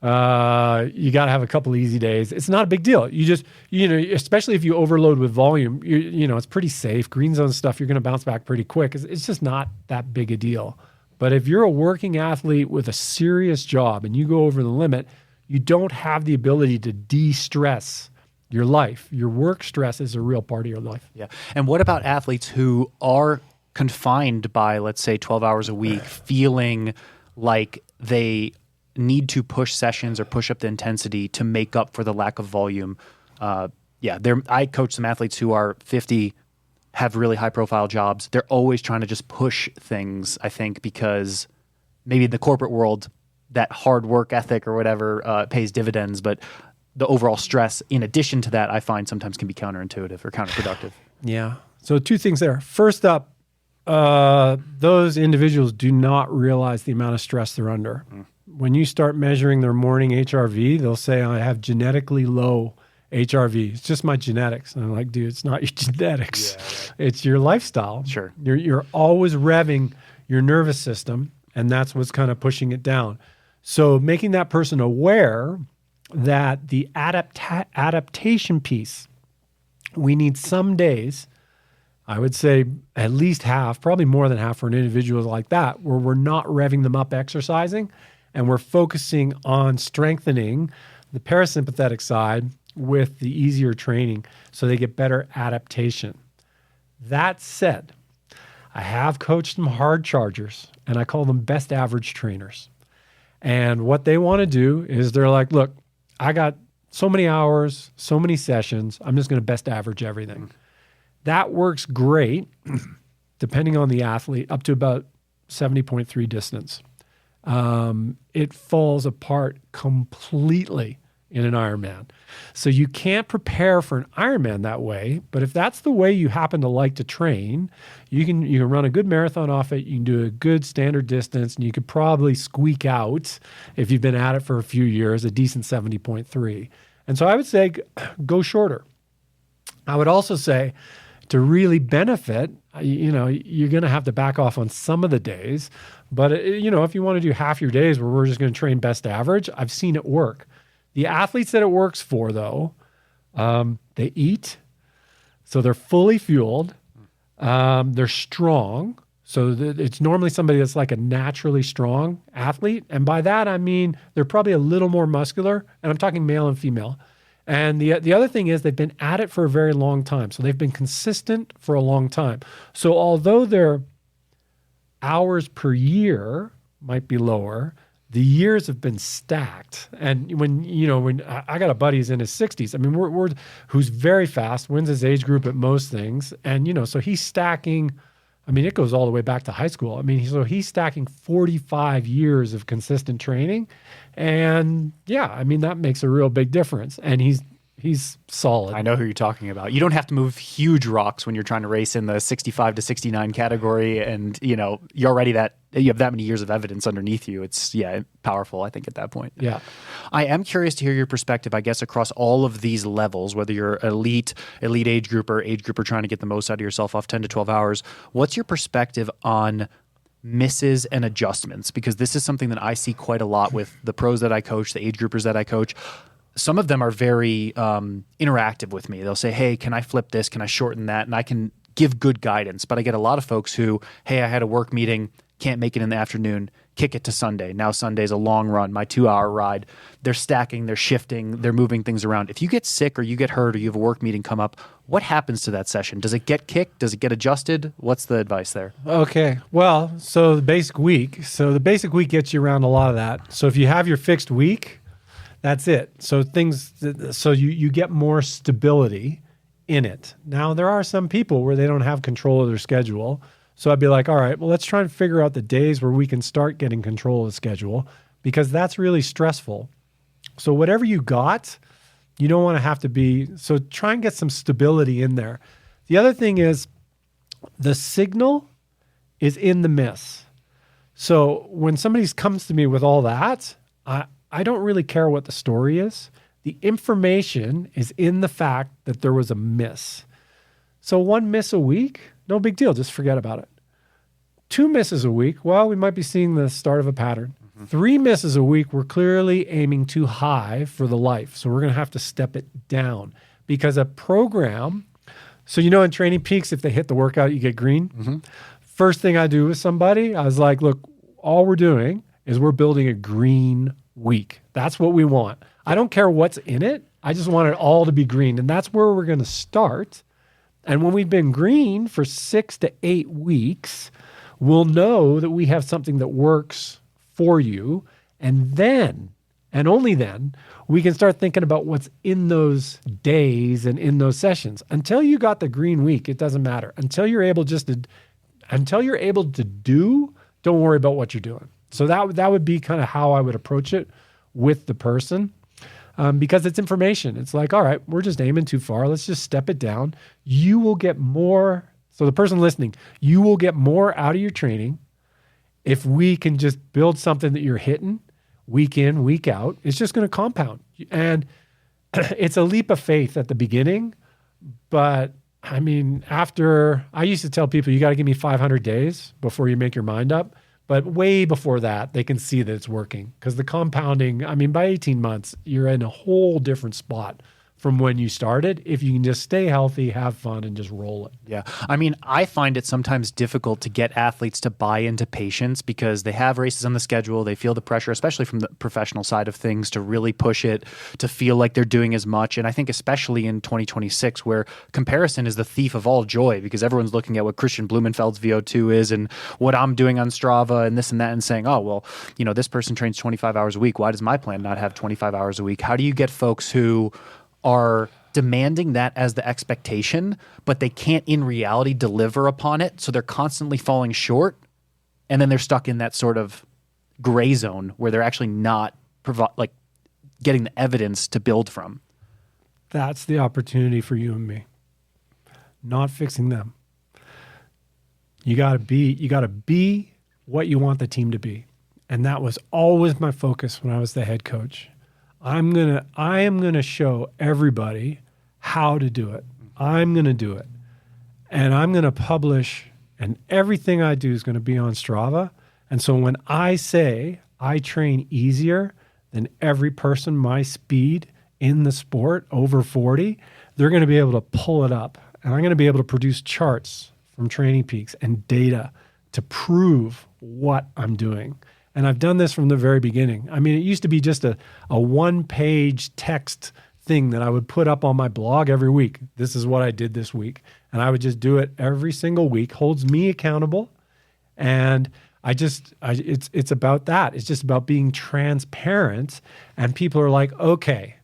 You got to have a couple easy days. It's not a big deal. You just, especially if you overload with volume, it's pretty safe. Green zone stuff, you're going to bounce back pretty quick. It's just not that big a deal. But if you're a working athlete with a serious job and you go over the limit, you don't have the ability to de-stress your life. Your work stress is a real part of your life. Yeah. And what about athletes who are confined by, let's say, 12 hours a week, feeling like they need to push sessions or push up the intensity to make up for the lack of volume? I coach some athletes who are 50, have really high profile jobs. They're always trying to just push things, I think, because maybe in the corporate world, that hard work ethic or whatever pays dividends, but the overall stress in addition to that, I find sometimes can be counterintuitive or counterproductive. Yeah. So 2 things there. First up, those individuals do not realize the amount of stress they're under. When you start measuring their morning HRV, they'll say, I have genetically low HRV. It's just my genetics. And I'm like, dude, it's not your genetics. Yeah. It's your lifestyle. Sure. You're always revving your nervous system, and that's what's kind of pushing it down. So making that person aware that the adaptation piece, we need some days I would say at least half, probably more than half for an individual like that, where we're not revving them up exercising and we're focusing on strengthening the parasympathetic side with the easier training so they get better adaptation. That said, I have coached some hard chargers and I call them best average trainers. And what they want to do is they're like, look, I got so many hours, so many sessions, I'm just going to best average everything. That works great, depending on the athlete, up to about 70.3 distance. It falls apart completely in an Ironman. So you can't prepare for an Ironman that way, but if that's the way you happen to like to train, you can run a good marathon off it, you can do a good standard distance, and you could probably squeak out, if you've been at it for a few years, a decent 70.3. And so I would say go shorter. I would also say to really benefit, you're going to have to back off on some of the days, but if you want to do half your days where we're just going to train best average, I've seen it work. The athletes that it works for, though, they eat, so they're fully fueled. They're strong, so it's normally somebody that's like a naturally strong athlete. And by that, I mean they're probably a little more muscular, and I'm talking male and female. And the other thing is they've been at it for a very long time, so they've been consistent for a long time. So although their hours per year might be lower, the years have been stacked. And when I got a buddy who's in his 60s, I mean, who's very fast, wins his age group at most things. And, so he's stacking, I mean, it goes all the way back to high school. I mean, so he's stacking 45 years of consistent training. And yeah, I mean, that makes a real big difference. And he's solid. I know who you're talking about. You don't have to move huge rocks when you're trying to race in the 65 to 69 category. And, you have that many years of evidence underneath you. It's, powerful, I think, at that point. Yeah. I am curious to hear your perspective, I guess, across all of these levels, whether you're elite age grouper trying to get the most out of yourself off 10 to 12 hours. What's your perspective on misses and adjustments? Because this is something that I see quite a lot with the pros that I coach, the age groupers that I coach. Some of them are very interactive with me. They'll say, hey, can I flip this? Can I shorten that? And I can give good guidance. But I get a lot of folks who, hey, I had a work meeting, can't make it in the afternoon, kick it to Sunday. Now Sunday's a long run, my 2-hour ride. They're stacking, they're shifting, they're moving things around. If you get sick or you get hurt or you have a work meeting come up, what happens to that session? Does it get kicked? Does it get adjusted? What's the advice there? Okay. Well, so the basic week gets you around a lot of that. So if you have your fixed week, that's it. So you get more stability in it. Now, there are some people where they don't have control of their schedule. So I'd be like, all right, well, let's try and figure out the days where we can start getting control of the schedule, because that's really stressful. So whatever you got, you don't want to have to be, so try and get some stability in there. The other thing is the signal is in the miss. So when somebody comes to me with all that, I don't really care what the story is. The information is in the fact that there was a miss. So 1 miss a week, no big deal. Just forget about it. 2 misses a week, well, we might be seeing the start of a pattern. 3 misses a week, we're clearly aiming too high for the life. So we're going to have to step it down, because a program, so in Training Peaks, if they hit the workout, you get green. Mm-hmm. First thing I do with somebody, I was like, look, all we're doing is we're building a green week. That's what we want. I don't care what's in it. I just want it all to be green. And that's where we're going to start. And when we've been green for 6 to 8 weeks, we'll know that we have something that works for you. And then, and only then, we can start thinking about what's in those days and in those sessions. Until you got the green week, it doesn't matter. Until you're able to do, don't worry about what you're doing. So that would be kind of how I would approach it with the person, because it's information. It's like, all right, we're just aiming too far. Let's just step it down. You will get more. So the person listening, you will get more out of your training if we can just build something that you're hitting week in, week out. It's just going to compound. And it's a leap of faith at the beginning. But I mean, I used to tell people, you got to give me 500 days before you make your mind up. But way before that, they can see that it's working, because the compounding, I mean, by 18 months, you're in a whole different spot from when you started if you can just stay healthy, have fun, and just roll it. Yeah. I mean, I find it sometimes difficult to get athletes to buy into patience because they have races on the schedule. They feel the pressure, especially from the professional side of things, to really push it, to feel like they're doing as much. And I think especially in 2026, where comparison is the thief of all joy because everyone's looking at what Christian Blumenfeld's VO2 is and what I'm doing on Strava and this and that and saying, oh, well, you know, this person trains 25 hours a week. Why does my plan not have 25 hours a week? How do you get folks who are demanding that as the expectation, but they can't in reality deliver upon it? So they're constantly falling short. And then they're stuck in that sort of gray zone where they're actually not getting the evidence to build from. That's the opportunity for you and me. Not fixing them. You gotta be what you want the team to be. And that was always my focus when I was the head coach. I am gonna show everybody how to do it. I'm gonna do it. And I'm gonna publish, and everything I do is gonna be on Strava. And so when I say I train easier than every person my speed in the sport over 40, they're gonna be able to pull it up. And I'm gonna be able to produce charts from Training Peaks and data to prove what I'm doing. And I've done this from the very beginning. I mean, it used to be just a one-page text thing that I would put up on my blog every week. This is what I did this week. And I would just do it every single week. Holds me accountable. And it's about that. It's just about being transparent. And people are like, okay,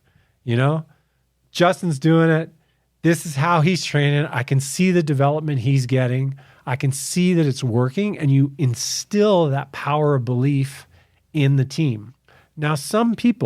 you know, Justin's doing it. This is how he's training. I can see the development he's getting. I can see that it's working, and you instill that power of belief in the team. Now,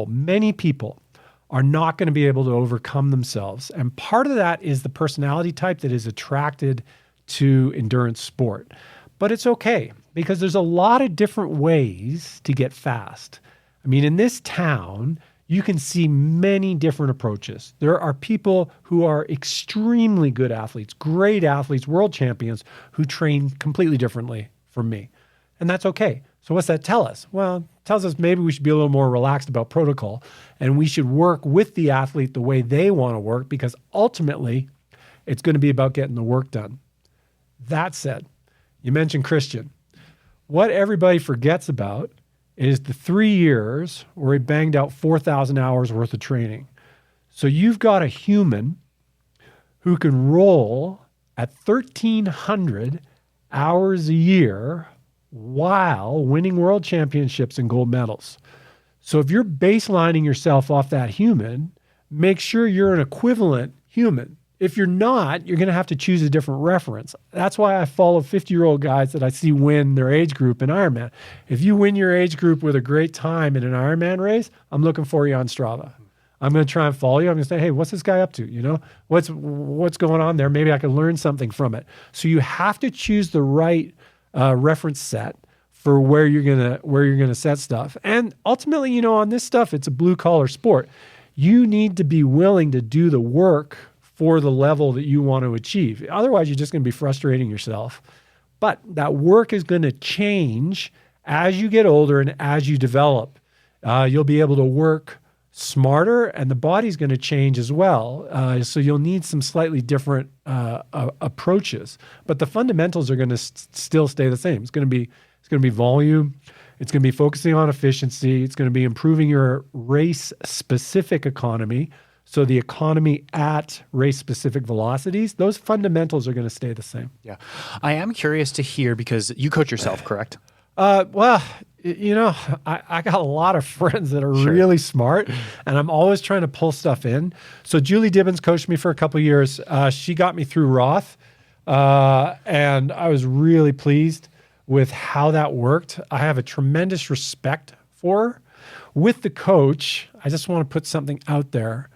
many people are not going to be able to overcome themselves. And part of that is the personality type that is attracted to endurance sport. But it's okay because there's a lot of different ways to get fast. I mean, in this town, you can see many different approaches. There are people who are extremely good athletes, great athletes, world champions, who train completely differently from me. And that's okay. So what's that tell us? Well, it tells us maybe we should be a little more relaxed about protocol, and we should work with the athlete the way they want to work, because ultimately it's going to be about getting the work done. That said, you mentioned Christian. What everybody forgets about is the 3 years where he banged out 4,000 hours worth of training. So you've got a human who can roll at 1,300 hours a year while winning world championships and gold medals. So if you're baselining yourself off that human, make sure you're an equivalent human. If you're not, you're going to have to choose a different reference. That's why I follow 50-year-old guys that I see win their age group in Ironman. If you win your age group with a great time in an Ironman race, I'm looking for you on Strava. I'm going to try and follow you. I'm going to say, hey, what's this guy up to? You know, what's going on there? Maybe I can learn something from it. So you have to choose the right reference set for where you're gonna set stuff. And ultimately, you know, on this stuff, it's a blue collar sport. You need to be willing to do the work for the level that you want to achieve. Otherwise, you're just going to be frustrating yourself. But that work is going to change as you get older and as you develop. You'll be able to work smarter, and the body's going to change as well. So you'll need some slightly different approaches. But the fundamentals are going to still stay the same. It's going to be volume. It's going to be focusing on efficiency. It's going to be improving your race-specific economy. So the economy at race-specific velocities, those fundamentals are going to stay the same. Yeah. I am curious to hear, because you coach yourself, correct? Well, you know, I got a lot of friends that are really smart, and I'm always trying to pull stuff in. So Julie Dibbins coached me for a couple of years. She got me through Roth, and I was really pleased with how that worked. I have a tremendous respect for her. With the coach, I just want to put something out there.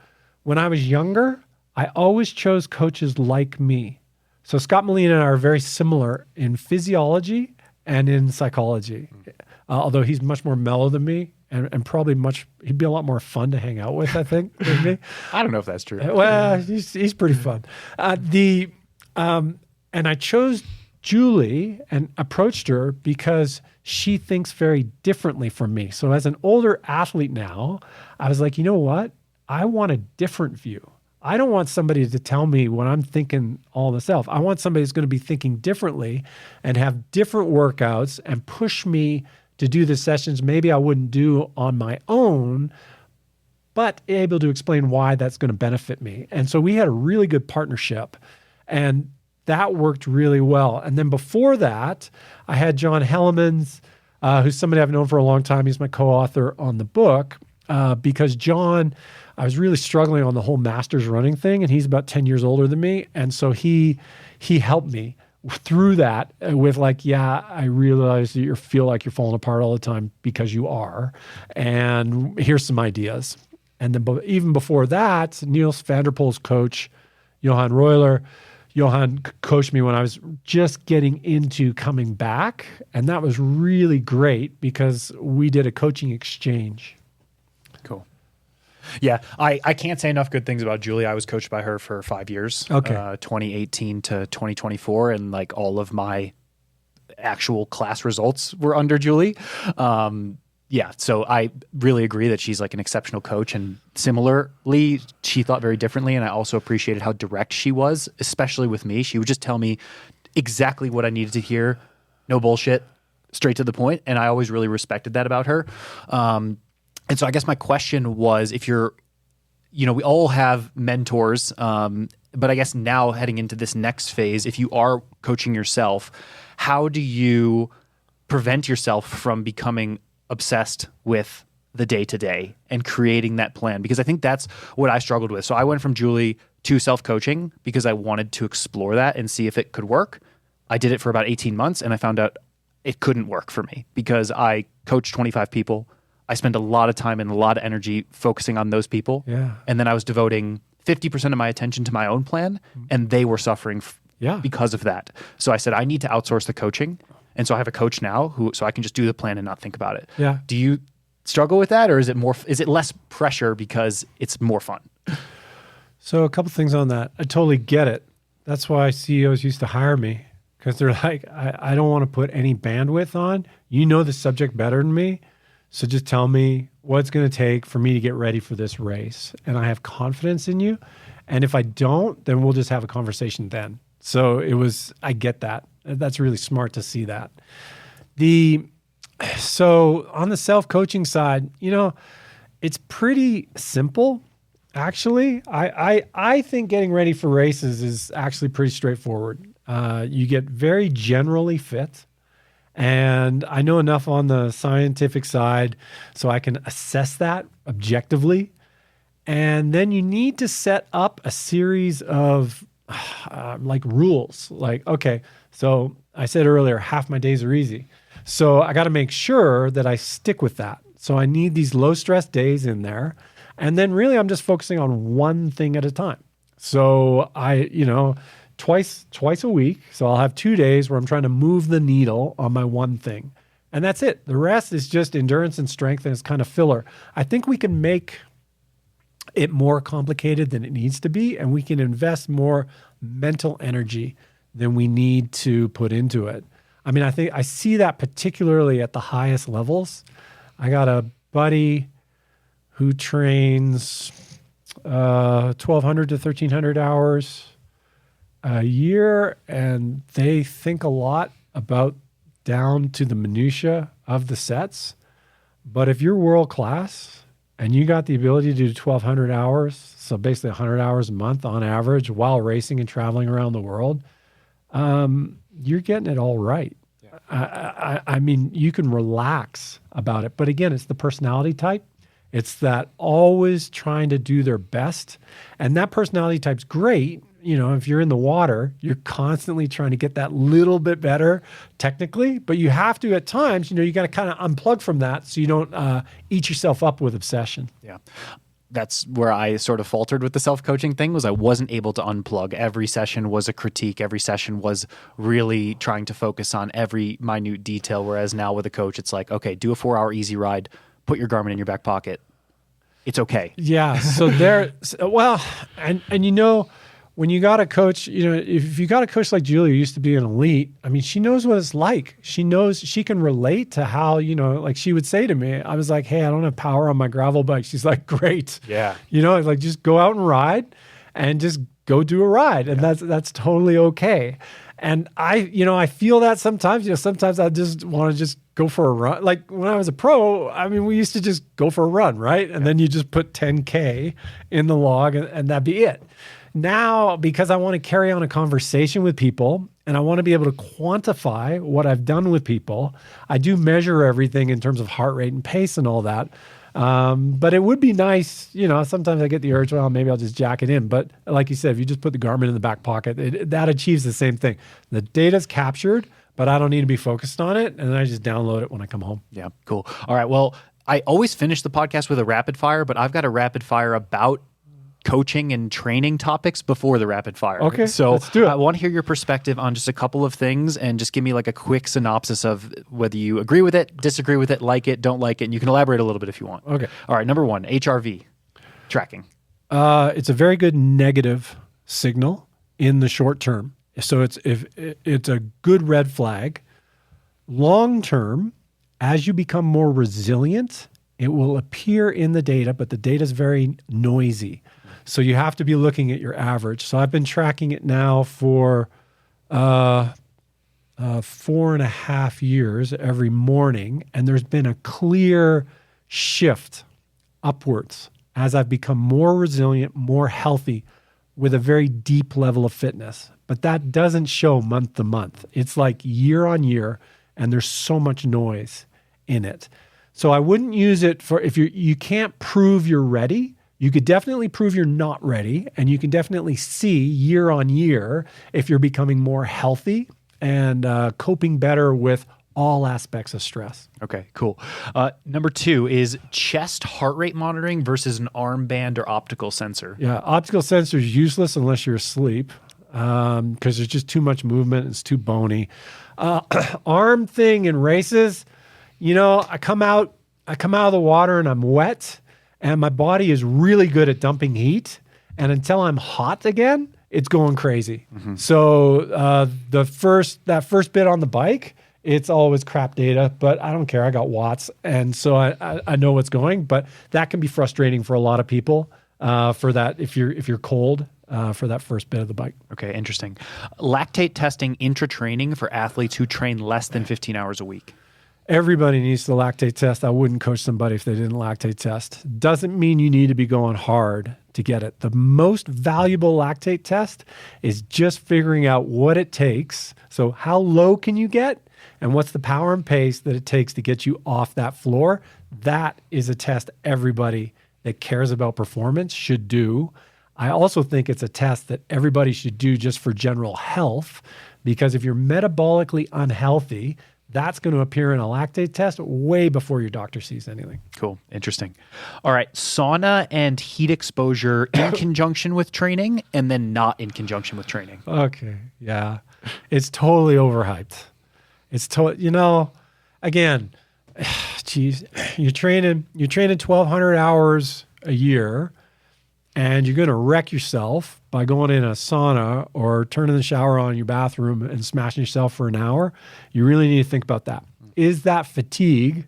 When I was younger, I always chose coaches like me. So Scott Molina and I are very similar in physiology and in psychology, although he's much more mellow than me and probably he'd be a lot more fun to hang out with, I think, than me. I don't know if that's true. Well, he's pretty fun. And I chose Julie and approached her because she thinks very differently from me. So as an older athlete now, I was like, you know what? I want a different view. I don't want somebody to tell me what I'm thinking all myself. I want somebody who's going to be thinking differently and have different workouts and push me to do the sessions maybe I wouldn't do on my own, but able to explain why that's going to benefit me. And so we had a really good partnership, and that worked really well. And then before that, I had John Hellemans, who's somebody I've known for a long time. He's my co-author on the book, because John, I was really struggling on the whole master's running thing, and he's about 10 years older than me. And so he helped me through that with like, yeah, I realize that you feel like you're falling apart all the time because you are. And here's some ideas. And then even before that, Niels van der Poel's coach, Johan Royler, Johan coached me when I was just getting into coming back. And that was really great because we did a coaching exchange. Cool. Yeah, I can't say enough good things about Julie. I was coached by her for 5 years, 2018 to 2024, and like all of my actual class results were under Julie. Yeah, so I really agree that she's like an exceptional coach, and similarly, she thought very differently, and I also appreciated how direct she was, especially with me. She would just tell me exactly what I needed to hear, no bullshit, straight to the point, and I always really respected that about her. And so I guess my question was, if you're, we all have mentors, but I guess now heading into this next phase, if you are coaching yourself, how do you prevent yourself from becoming obsessed with the day-to-day and creating that plan? Because I think that's what I struggled with. So I went from Julie to self-coaching because I wanted to explore that and see if it could work. I did it for about 18 months and I found out it couldn't work for me because I coached 25 people. I spent a lot of time and a lot of energy focusing on those people. Yeah. And then I was devoting 50% of my attention to my own plan, and they were suffering because of that. So I said, I need to outsource the coaching. And so I have a coach now so I can just do the plan and not think about it. Yeah. Do you struggle with that, or is it less pressure because it's more fun? So a couple things on that. I totally get it. That's why CEOs used to hire me, because they're like, I don't want to put any bandwidth on. You know the subject better than me. So just tell me what it's going to take for me to get ready for this race. And I have confidence in you. And if I don't, then we'll just have a conversation then. So I get that. That's really smart to see that. So on the self-coaching side, it's pretty simple, actually. I think getting ready for races is actually pretty straightforward. You get very generally fit. And I know enough on the scientific side so I can assess that objectively. And then you need to set up a series of rules. Like, okay, so I said earlier, half my days are easy. So I got to make sure that I stick with that. So I need these low stress days in there. And then really I'm just focusing on one thing at a time. So twice a week. So I'll have 2 days where I'm trying to move the needle on my one thing. And that's it. The rest is just endurance and strength, and it's kind of filler. I think we can make it more complicated than it needs to be, and we can invest more mental energy than we need to put into it. I mean, I think I see that particularly at the highest levels. I got a buddy who trains 1,200 to 1,300 hours a year, and they think a lot about down to the minutia of the sets. But if you're world class and you got the ability to do 1,200 hours, so basically 100 hours a month on average while racing and traveling around the world, you're getting it all right. Yeah. I mean, you can relax about it. But again, it's the personality type. It's that always trying to do their best. And that personality type's great. If you're in the water, you're constantly trying to get that little bit better technically, but you have to at times, you got to kind of unplug from that so you don't eat yourself up with obsession. Yeah. That's where I sort of faltered with the self-coaching thing, was I wasn't able to unplug. Every session was a critique. Every session was really trying to focus on every minute detail. Whereas now with a coach, it's like, okay, do a 4-hour easy ride, put your Garmin in your back pocket. It's okay. Yeah. So when you got a coach, if you got a coach like Julie, who used to be an elite, I mean, she knows what it's like. She knows, she can relate to how, like she would say to me, I was like, hey, I don't have power on my gravel bike. She's like, great. Yeah. Like just go out and ride. and just go do a ride. And that's totally okay. And I feel that sometimes, sometimes I just want to just go for a run. Like when I was a pro, I mean, we used to just go for a run, right? And then you just put 10K in the log and that'd be it. Now, because I want to carry on a conversation with people and I want to be able to quantify what I've done with people, I do measure everything in terms of heart rate and pace and all that. But it would be nice, sometimes I get the urge, well, maybe I'll just jack it in. But like you said, if you just put the Garmin in the back pocket, that achieves the same thing. The data's captured, but I don't need to be focused on it. And then I just download it when I come home. Yeah, cool. All right. Well, I always finish the podcast with a rapid fire, but I've got a rapid fire about coaching and training topics before the rapid fire. Okay, so let's do it. I want to hear your perspective on just a couple of things and just give me like a quick synopsis of whether you agree with it, disagree with it, like it, don't like it, and you can elaborate a little bit if you want. Okay. All right, number one, HRV, tracking. It's a very good negative signal in the short term. So it's a good red flag. Long term, as you become more resilient, it will appear in the data, but the data is very noisy. So you have to be looking at your average. So I've been tracking it now for 4.5 years every morning, and there's been a clear shift upwards as I've become more resilient, more healthy, with a very deep level of fitness. But that doesn't show month to month. It's like year on year, and there's so much noise in it. So I wouldn't use it for if you can't prove you're ready. You could definitely prove you're not ready, and you can definitely see year on year if you're becoming more healthy and coping better with all aspects of stress. Okay, cool. Number two is chest heart rate monitoring versus an armband or optical sensor. Yeah, optical sensor is useless unless you're asleep because there's just too much movement. It's too bony. Arm thing in races, I come out of the water and I'm wet. And my body is really good at dumping heat. And until I'm hot again, it's going crazy. Mm-hmm. So that first bit on the bike, it's always crap data, but I don't care. I got watts. And so I know what's going, but that can be frustrating for a lot of people for that if you're cold for that first bit of the bike. Okay, interesting. Lactate testing intra-training for athletes who train less than 15 hours a week. Everybody needs to lactate test. I wouldn't coach somebody if they didn't lactate test. Doesn't mean you need to be going hard to get it. The most valuable lactate test is just figuring out what it takes. So how low can you get and what's the power and pace that it takes to get you off that floor? That is a test everybody that cares about performance should do. I also think it's a test that everybody should do just for general health, because if you're metabolically unhealthy, that's going to appear in a lactate test way before your doctor sees anything. Cool. Interesting. All right. Sauna and heat exposure in conjunction with training and then not in conjunction with training. Okay. Yeah. It's totally overhyped. It's again, geez, you're training 1,200 hours a year and you're going to wreck yourself by going in a sauna or turning the shower on in your bathroom and smashing yourself for an hour. You really need to think about that. Is that fatigue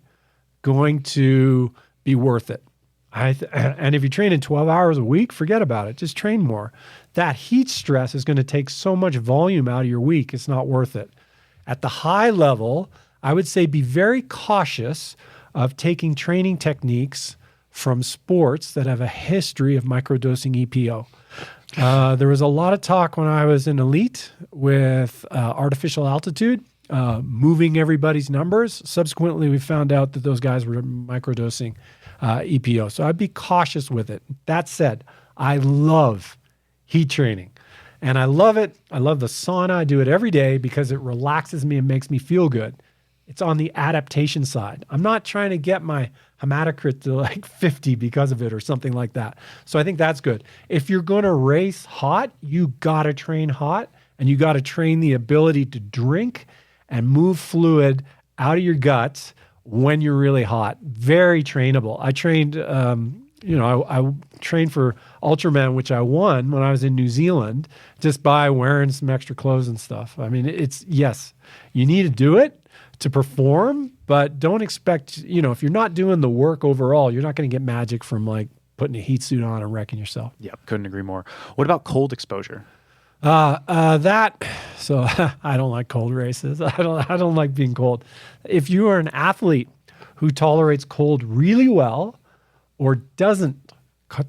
going to be worth it? And if you're training 12 hours a week, forget about it. Just train more. That heat stress is going to take so much volume out of your week, it's not worth it. At the high level, I would say be very cautious of taking training techniques from sports that have a history of microdosing EPO. There was a lot of talk when I was in elite with artificial altitude, moving everybody's numbers. Subsequently, we found out that those guys were microdosing EPO. So I'd be cautious with it. That said, I love heat training. And I love it. I love the sauna. I do it every day because it relaxes me and makes me feel good. It's on the adaptation side. I'm not trying to get my hematocrit to like 50 because of it or something like that. So I think that's good. If you're going to race hot, you got to train hot, and you got to train the ability to drink and move fluid out of your guts when you're really hot. Very trainable. I trained, I trained for Ultraman, which I won when I was in New Zealand, just by wearing some extra clothes and stuff. I mean, yes, you need to do it to perform, but don't expect, if you're not doing the work overall, you're not going to get magic from like putting a heat suit on and wrecking yourself. Yep, couldn't agree more. What about cold exposure? So I don't like cold races. I don't like being cold. If you are an athlete who tolerates cold really well or doesn't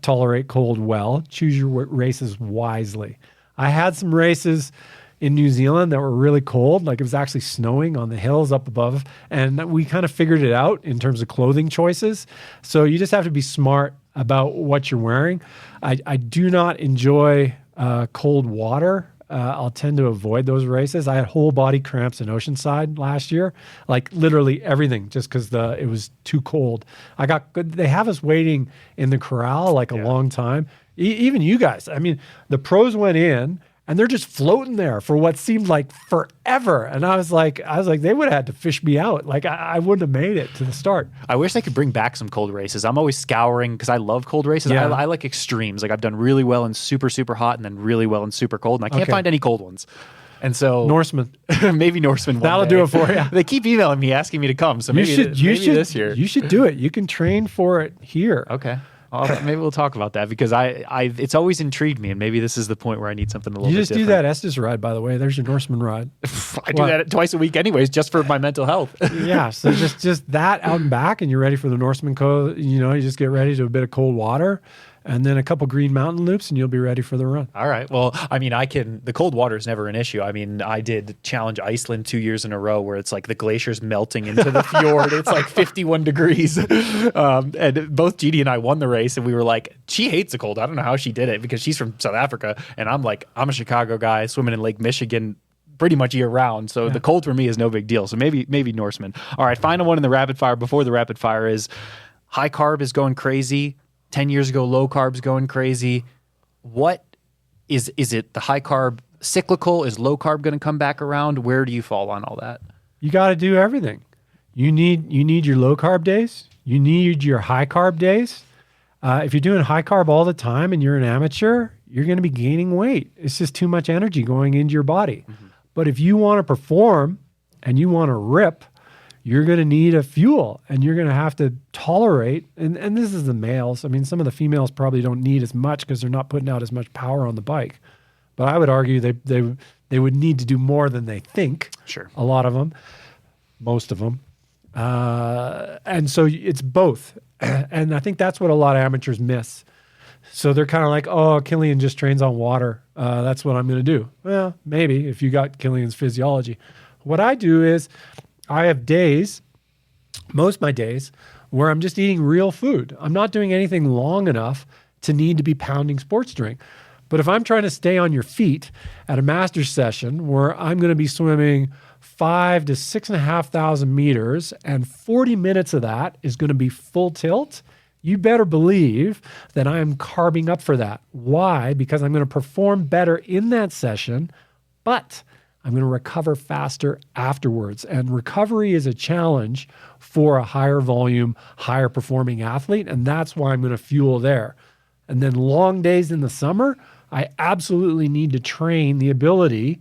tolerate cold well, choose your races wisely. I had some races in New Zealand that were really cold. Like it was actually snowing on the hills up above. And we kind of figured it out in terms of clothing choices. So you just have to be smart about what you're wearing. I do not enjoy cold water. I'll tend to avoid those races. I had whole body cramps in Oceanside last year, like literally everything, just because it was too cold. They have us waiting in the corral like a long time. Even you guys, I mean, the pros went in and they're just floating there for what seemed like forever. And I was like, they would have had to fish me out. Like I wouldn't have made it to the start. I wish they could bring back some cold races. I'm always scouring because I love cold races. Yeah. I like extremes. Like I've done really well in super, super hot and then really well in super cold. And I can't find any cold ones. And so Norseman, maybe Norseman. That'll do it for you. They keep emailing me asking me to come. So maybe this year. You should do it. You can train for it here. Okay. Maybe we'll talk about that because it's always intrigued me, and maybe this is the point where I need something a little bit different. You just do that Estes ride, by the way. There's your Norseman ride. I do that twice a week anyways, just for my mental health. Yeah, so just that out and back, and you're ready for the Norseman Cove. You just get ready to a bit of cold water, and then a couple green mountain loops, and you'll be ready for the run. All right. Well, I mean, the cold water is never an issue. I mean, I did Challenge Iceland 2 years in a row where it's like the glacier's melting into the fjord. It's like 51 degrees. And both Jeannie and I won the race, and we were like, she hates the cold. I don't know how she did it because she's from South Africa. And I'm like, I'm a Chicago guy swimming in Lake Michigan pretty much year round. So the cold for me is no big deal. So maybe Norseman. All right. Final one in the rapid fire before the rapid fire is high carb is going crazy. 10 years ago, low carb's going crazy. What is it the high carb cyclical? Is low carb going to come back around? Where do you fall on all that? You got to do everything. You need your low carb days. You need your high carb days. If you're doing high carb all the time and you're an amateur, you're going to be gaining weight. It's just too much energy going into your body. Mm-hmm. But if you want to perform and you want to rip, you're going to need a fuel and you're going to have to tolerate. And this is the males. I mean, some of the females probably don't need as much because they're not putting out as much power on the bike. But I would argue they would need to do more than they think. Sure. A lot of them, most of them. And so it's both. And I think that's what a lot of amateurs miss. So they're kind of like, oh, Killian just trains on water. That's what I'm going to do. Well, maybe if you got Killian's physiology. What I do is I have days, most of my days, where I'm just eating real food. I'm not doing anything long enough to need to be pounding sports drink. But if I'm trying to stay on your feet at a master's session where I'm going to be swimming 5,000 to 6,500 meters and 40 minutes of that is going to be full tilt, you better believe that I'm carbing up for that. Why? Because I'm going to perform better in that session, but I'm going to recover faster afterwards. And recovery is a challenge for a higher volume, higher performing athlete. And that's why I'm going to fuel there. And then long days in the summer, I absolutely need to train the ability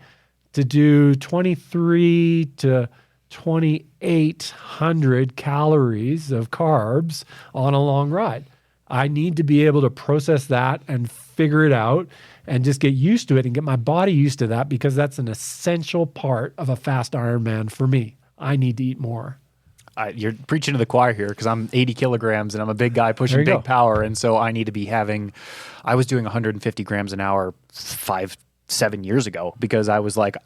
to do 23 to 2,800 calories of carbs on a long ride. I need to be able to process that and figure it out and just get used to it and get my body used to that because that's an essential part of a fast Ironman for me. I need to eat more. You're preaching to the choir here because I'm 80 kilograms and I'm a big guy pushing big power. And so I need to be I was doing 150 grams an hour 7 years ago because I was like,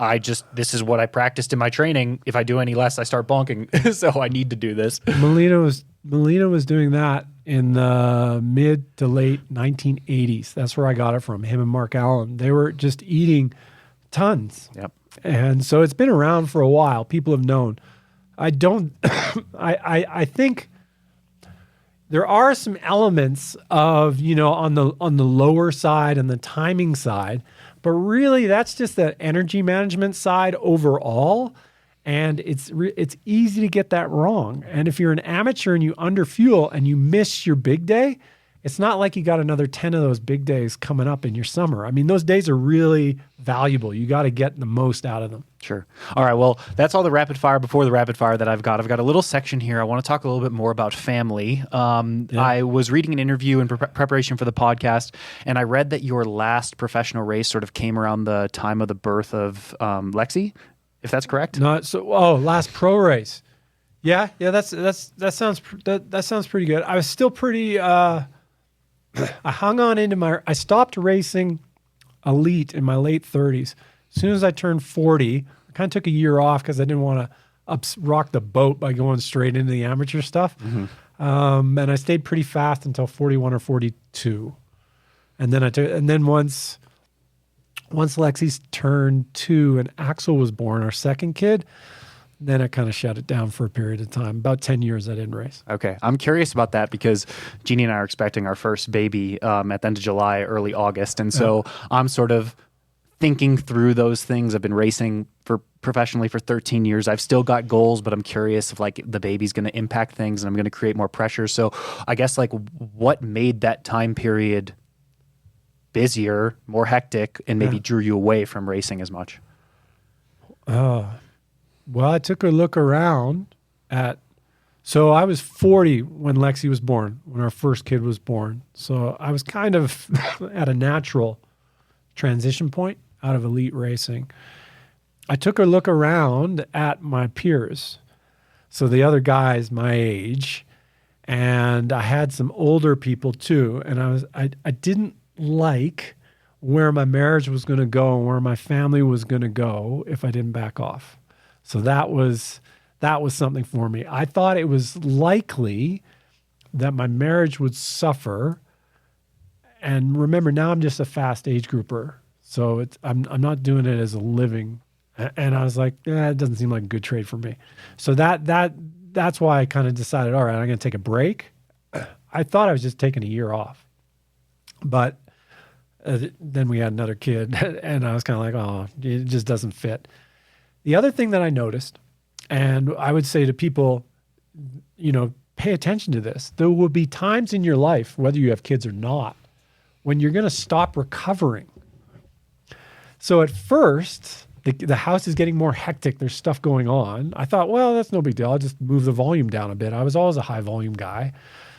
this is what I practiced in my training. If I do any less, I start bonking. So I need to do this. Melina was doing that in the mid to late 1980s. That's where I got it from, him and Mark Allen. They were just eating tons. Yep. And so it's been around for a while. People have known. I think there are some elements of, on the lower side and the timing side, but really that's just the energy management side overall. And it's easy to get that wrong. And if you're an amateur and you underfuel and you miss your big day, it's not like you got another 10 of those big days coming up in your summer. I mean, those days are really valuable. You got to get the most out of them. Sure. All right. Well, that's all the rapid fire before the rapid fire that I've got. I've got a little section here. I want to talk a little bit more about family. I was reading an interview in preparation for the podcast, and I read that your last professional race sort of came around the time of the birth of Lexi, if that's correct. Last pro race. Yeah. That sounds pretty good. I was still pretty. I hung on I stopped racing elite in my late 30s. As soon as I turned 40, I kind of took a year off because I didn't want to rock the boat by going straight into the amateur stuff. Mm-hmm. And I stayed pretty fast until 41 or 42. And then once Lexi's turned 2 and Axel was born, our second kid, then I kind of shut it down for a period of time. About 10 years I didn't race. Okay. I'm curious about that because Jeannie and I are expecting our first baby at the end of July, early August. And so I'm sort of thinking through those things. I've been racing professionally for 13 years. I've still got goals, but I'm curious if like the baby's going to impact things and I'm going to create more pressure. So I guess like what made that time period busier, more hectic, and maybe drew you away from racing as much? Well, I took a look around so I was 40 when Lexi was born, when our first kid was born. So I was kind of at a natural transition point out of elite racing. I took a look around at my peers, so the other guys my age, and I had some older people too. And I didn't like where my marriage was going to go and where my family was going to go if I didn't back off. So that was something for me. I thought it was likely that my marriage would suffer. And remember, now I'm just a fast age grouper. So I'm not doing it as a living. And I was like, it doesn't seem like a good trade for me. So that's why I kind of decided, all right, I'm going to take a break. I thought I was just taking a year off. But then we had another kid, and I was kind of like, oh, it just doesn't fit. The other thing that I noticed, and I would say to people, pay attention to this. There will be times in your life, whether you have kids or not, when you're going to stop recovering. So at first, the house is getting more hectic. There's stuff going on. I thought, well, that's no big deal. I'll just move the volume down a bit. I was always a high volume guy.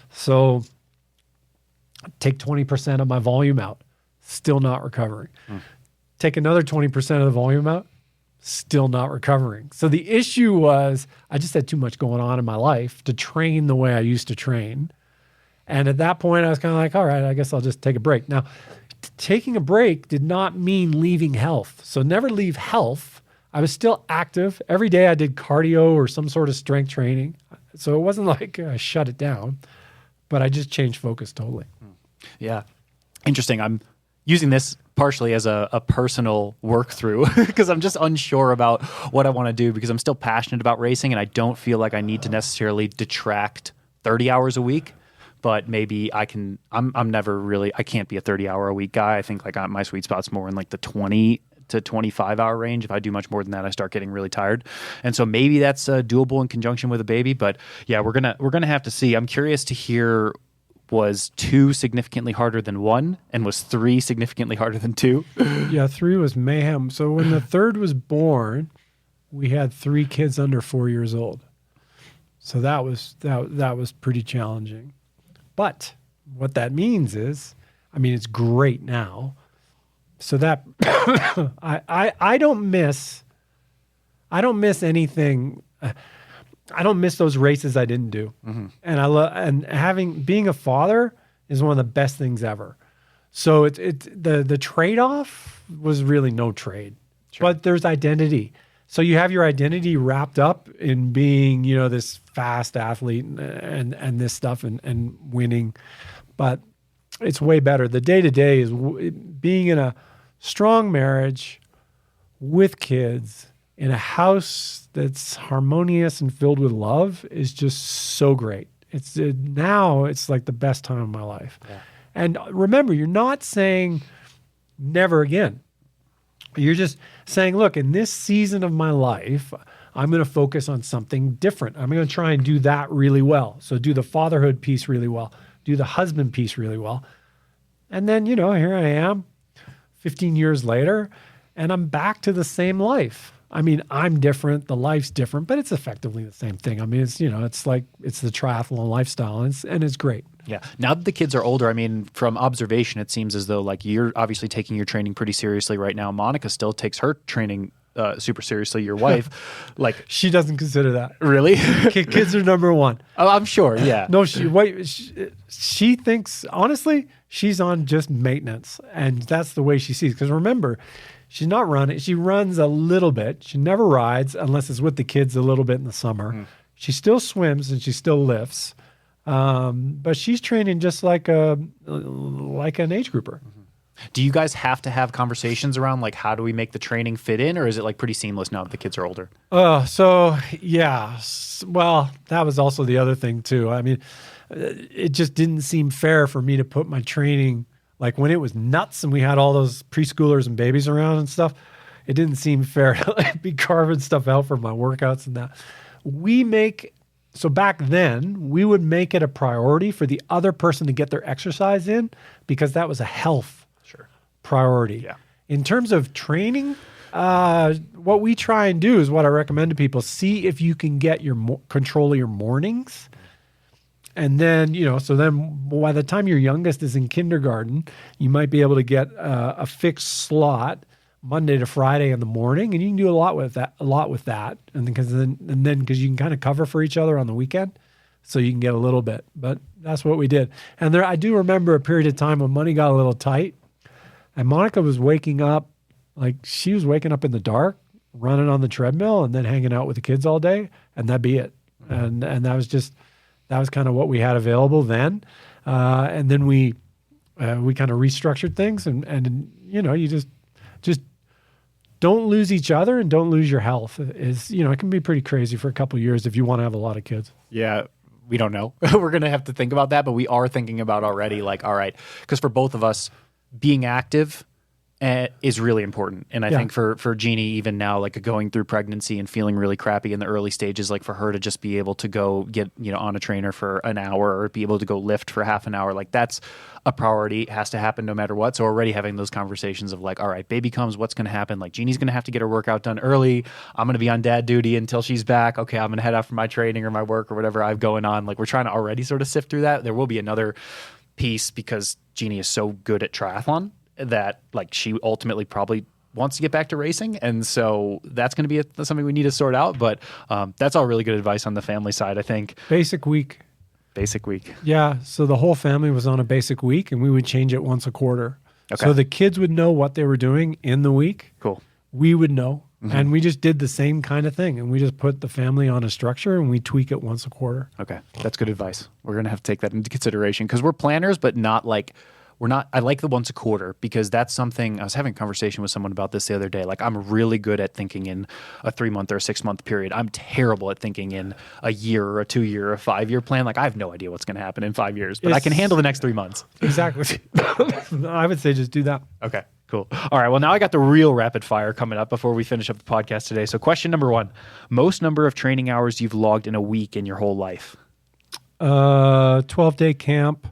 So take 20% of my volume out, still not recovering. Take another 20% of the volume out, still not recovering. So the issue was I just had too much going on in my life to train the way I used to train. And at that point, I was kind of like, all right, I guess I'll just take a break. Now, taking a break did not mean leaving health. So never leave health. I was still active. Every day I did cardio or some sort of strength training. So it wasn't like I shut it down, but I just changed focus totally. Yeah. Interesting. I'm using this partially as a personal work through because I'm just unsure about what I want to do because I'm still passionate about racing and I don't feel like I need to necessarily detract 30 hours a week, but maybe I'm never really, I can't be a 30-hour a week guy. I think like my sweet spot's more in like the 20 to 25 hour range. If I do much more than that, I start getting really tired. And so maybe that's doable in conjunction with a baby, but yeah, we're going to have to see. I'm curious to hear, was 2 significantly harder than 1 and was 3 significantly harder than 2? Yeah, 3 was mayhem. So when the third was born, we had 3 kids under 4 years old. So that was pretty challenging. But what that means is, it's great now. So that I don't miss anything. I don't miss those races I didn't do. Mm-hmm. And being a father is one of the best things ever. So the trade-off was really no trade. Sure. But there's identity. So you have your identity wrapped up in being, this fast athlete and this stuff and winning. But it's way better. The day-to-day is being in a strong marriage with kids in a house that's harmonious and filled with love is just so great. Now it's like the best time of my life. Yeah. And remember, you're not saying never again. You're just saying, look, in this season of my life, I'm going to focus on something different. I'm going to try and do that really well. So do the fatherhood piece really well. do the husband piece really well. And then, you know, here I am 15 years later, and I'm back to the same life. I mean, I'm different, the life's different, but it's effectively the same thing. I mean, it's, you know, it's like, it's the triathlon lifestyle, and it's great. Yeah. Now that the kids are older, I mean, from observation, it seems as though like you're obviously taking your training pretty seriously right now. Monica still takes her training super seriously. Your wife, like, She doesn't consider that. really? Kids are number one. Oh, I'm sure. Yeah. No, she thinks, honestly, she's on just maintenance. And that's the way she sees. Because remember, she's not running. She runs a little bit. She never rides unless it's with the kids a little bit in the summer. She still swims and she still lifts. But she's training just like an age grouper. Do you guys have to have conversations around like how do we make the training fit in, or is it like pretty seamless now that the kids are older? So yeah. Well, that was also the other thing too. I mean, it just didn't seem fair for me to put my training, like when it was nuts and we had all those preschoolers and babies around and stuff, it didn't seem fair to like be carving stuff out for my workouts and that. So back then, we would make it a priority for the other person to get their exercise in because that was a health priority. Yeah. In terms of training, what we try and do is what I recommend to people. See if you can get your control of your mornings. And then, you know, so then by the time your youngest is in kindergarten, you might be able to get a fixed slot Monday to Friday in the morning, and you can do a lot with that. And because you can kind of cover for each other on the weekend, so you can get a little bit. But that's what we did. And I do remember a period of time when money got a little tight, and Monica was waking up, like she was waking up in the dark, running on the treadmill, and then hanging out with the kids all day, and that'd be it. And that was kind of what we had available then. And then we kind of restructured things, and you know, you just don't lose each other and don't lose your health. It can be pretty crazy for a couple of years if you want to have a lot of kids. Yeah. We don't know. We're going to have to think about that, but we are thinking about already like, all right, because for both of us, being active is really important. And I think for Jeannie, even now, like going through pregnancy and feeling really crappy in the early stages, like for her to just be able to go get, you know, on a trainer for an hour or be able to go lift for half an hour, like that's a priority. It has to happen no matter what. So already having those conversations of like, all right, baby comes, what's going to happen? Like Jeannie's going to have to get her workout done early. I'm going to be on dad duty until she's back. Okay, I'm going to head out for my training or my work or whatever I've going on. Like we're trying to already sort of sift through that. There will be another piece because Jeannie is so good at triathlon that like she ultimately probably wants to get back to racing. And so that's going to be something we need to sort out. But that's all really good advice on the family side, I think. Basic week. Yeah. So the whole family was on a basic week and we would change it once a quarter. Okay. So the kids would know what they were doing in the week. Cool. We would know. Mm-hmm. And we just did the same kind of thing. And we just put the family on a structure and we tweak it once a quarter. Okay. That's good advice. We're going to have to take that into consideration because we're planners, but not like I like the once a quarter because that's something I was having a conversation with someone about this the other day. Like I'm really good at thinking in a 3-month or a 6-month period. I'm terrible at thinking in a year or a 2-year or a 5-year plan. Like I have no idea what's going to happen in 5 years, but I can handle the next 3 months. Exactly. I would say just do that. Okay, cool. All right. Well, now I got the real rapid fire coming up before we finish up the podcast today. So question number 1, most number of training hours you've logged in a week in your whole life? 12-day camp.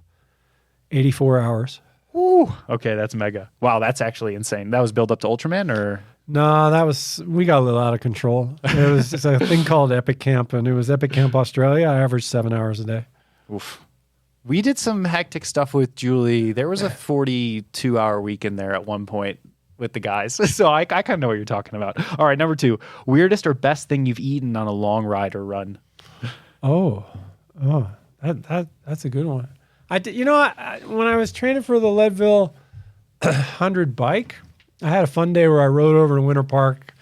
84 hours. Ooh, okay, that's mega. Wow, that's actually insane. That was built up to Ultraman or? No, we got a little out of control. It's a thing called Epic Camp, and it was Epic Camp Australia. I averaged 7 hours a day. Oof. We did some hectic stuff with Julie. There was a 42-hour week in there at one point with the guys. So I kind of know what you're talking about. All right, number 2, weirdest or best thing you've eaten on a long ride or run? That's a good one. When I was training for the Leadville 100 bike, I had a fun day where I rode over to Winter Park,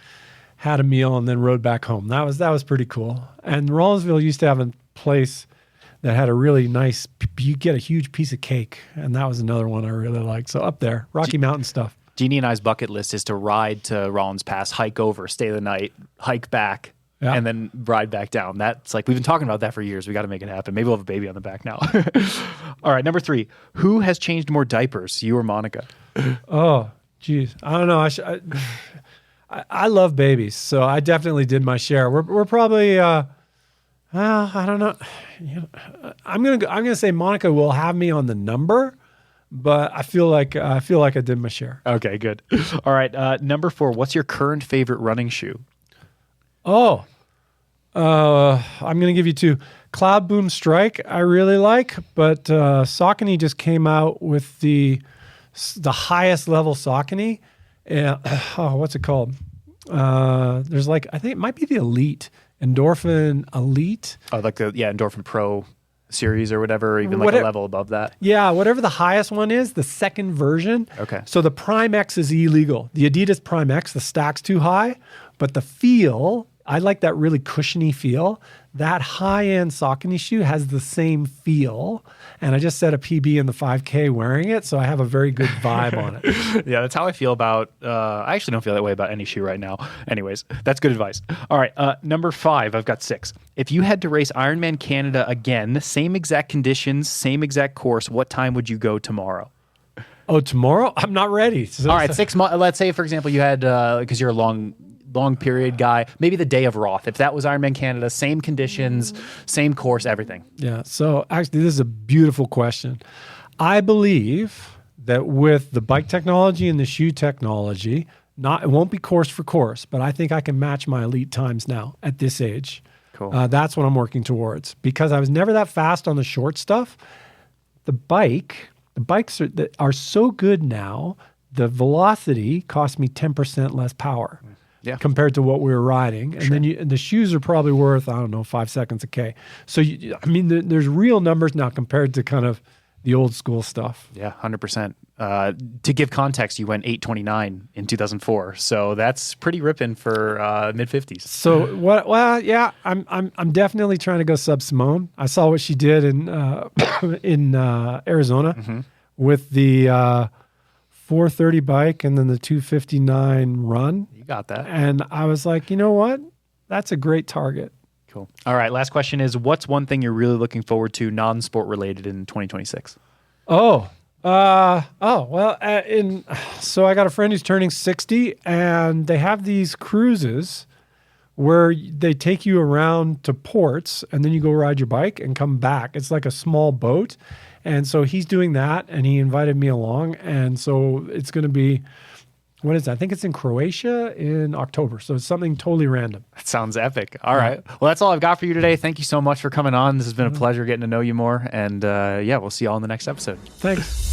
had a meal, and then rode back home. That was pretty cool. And Rollinsville used to have a place that had a really nice, you get a huge piece of cake, and that was another one I really liked. So up there, Rocky Mountain stuff. Jeannie and I's bucket list is to ride to Rollins Pass, hike over, stay the night, hike back, and then ride back down. That's like, we've been talking about that for years. We got to make it happen. Maybe we'll have a baby on the back now. All right, number 3, who has changed more diapers, you or Monica? Oh, geez. I don't know. I love babies, so I definitely did my share. We're probably, I don't know. I'm gonna say Monica will have me on the number, but I feel like I did my share. Okay, good. All right, number 4. What's your current favorite running shoe? Oh, I'm gonna give you 2. Cloud Boom Strike I really like, but Saucony just came out with the highest level Saucony. What's it called? There's I think it might be the Elite. Endorphin Elite. Oh, like the Endorphin Pro series or whatever, or even a level above that. Yeah, whatever the highest one is, the second version. Okay. So the Prime X is illegal. The Adidas Prime X, the stack's too high, but the feel, I like that really cushiony feel. That high-end Saucony shoe has the same feel, and I just set a PB in the 5K wearing it, so I have a very good vibe on it. Yeah, that's how I feel about, I actually don't feel that way about any shoe right now. Anyways, that's good advice. All right, number 5, I've got 6. If you had to race Ironman Canada again, same exact conditions, same exact course, what time would you go tomorrow? Oh, tomorrow? I'm not ready. All right, 6 months. Let's say, for example, you had, because you're a long period guy, maybe the day of Roth. If that was Ironman Canada, same conditions, same course, everything. Yeah. So actually, this is a beautiful question. I believe that with the bike technology and the shoe technology, it won't be course for course, but I think I can match my elite times now at this age. Cool. That's what I'm working towards, because I was never that fast on the short stuff. The bikes are so good now. The velocity cost me 10% less power. Yeah. Compared to what we were riding. And then the shoes are probably worth, I don't know, 5 seconds a K. So, there's real numbers now compared to kind of the old school stuff. Yeah, 100%. To give context, you went 8:29 in 2004. So that's pretty ripping for mid-50s. So, I'm definitely trying to go sub Simone. I saw what she did in Arizona with the 4:30 bike and then the 2:59 run. You got that. And I was like, you know what? That's a great target. Cool. All right. Last question is, what's one thing you're really looking forward to, non-sport related, in 2026? So I got a friend who's turning 60, and they have these cruises where they take you around to ports and then you go ride your bike and come back. It's like a small boat. And so he's doing that, and he invited me along. And so it's going to be, what is that? I think it's in Croatia in October. So it's something totally random. That sounds epic. All right. Well, that's all I've got for you today. Thank you so much for coming on. This has been a pleasure getting to know you more. And we'll see you all in the next episode. Thanks.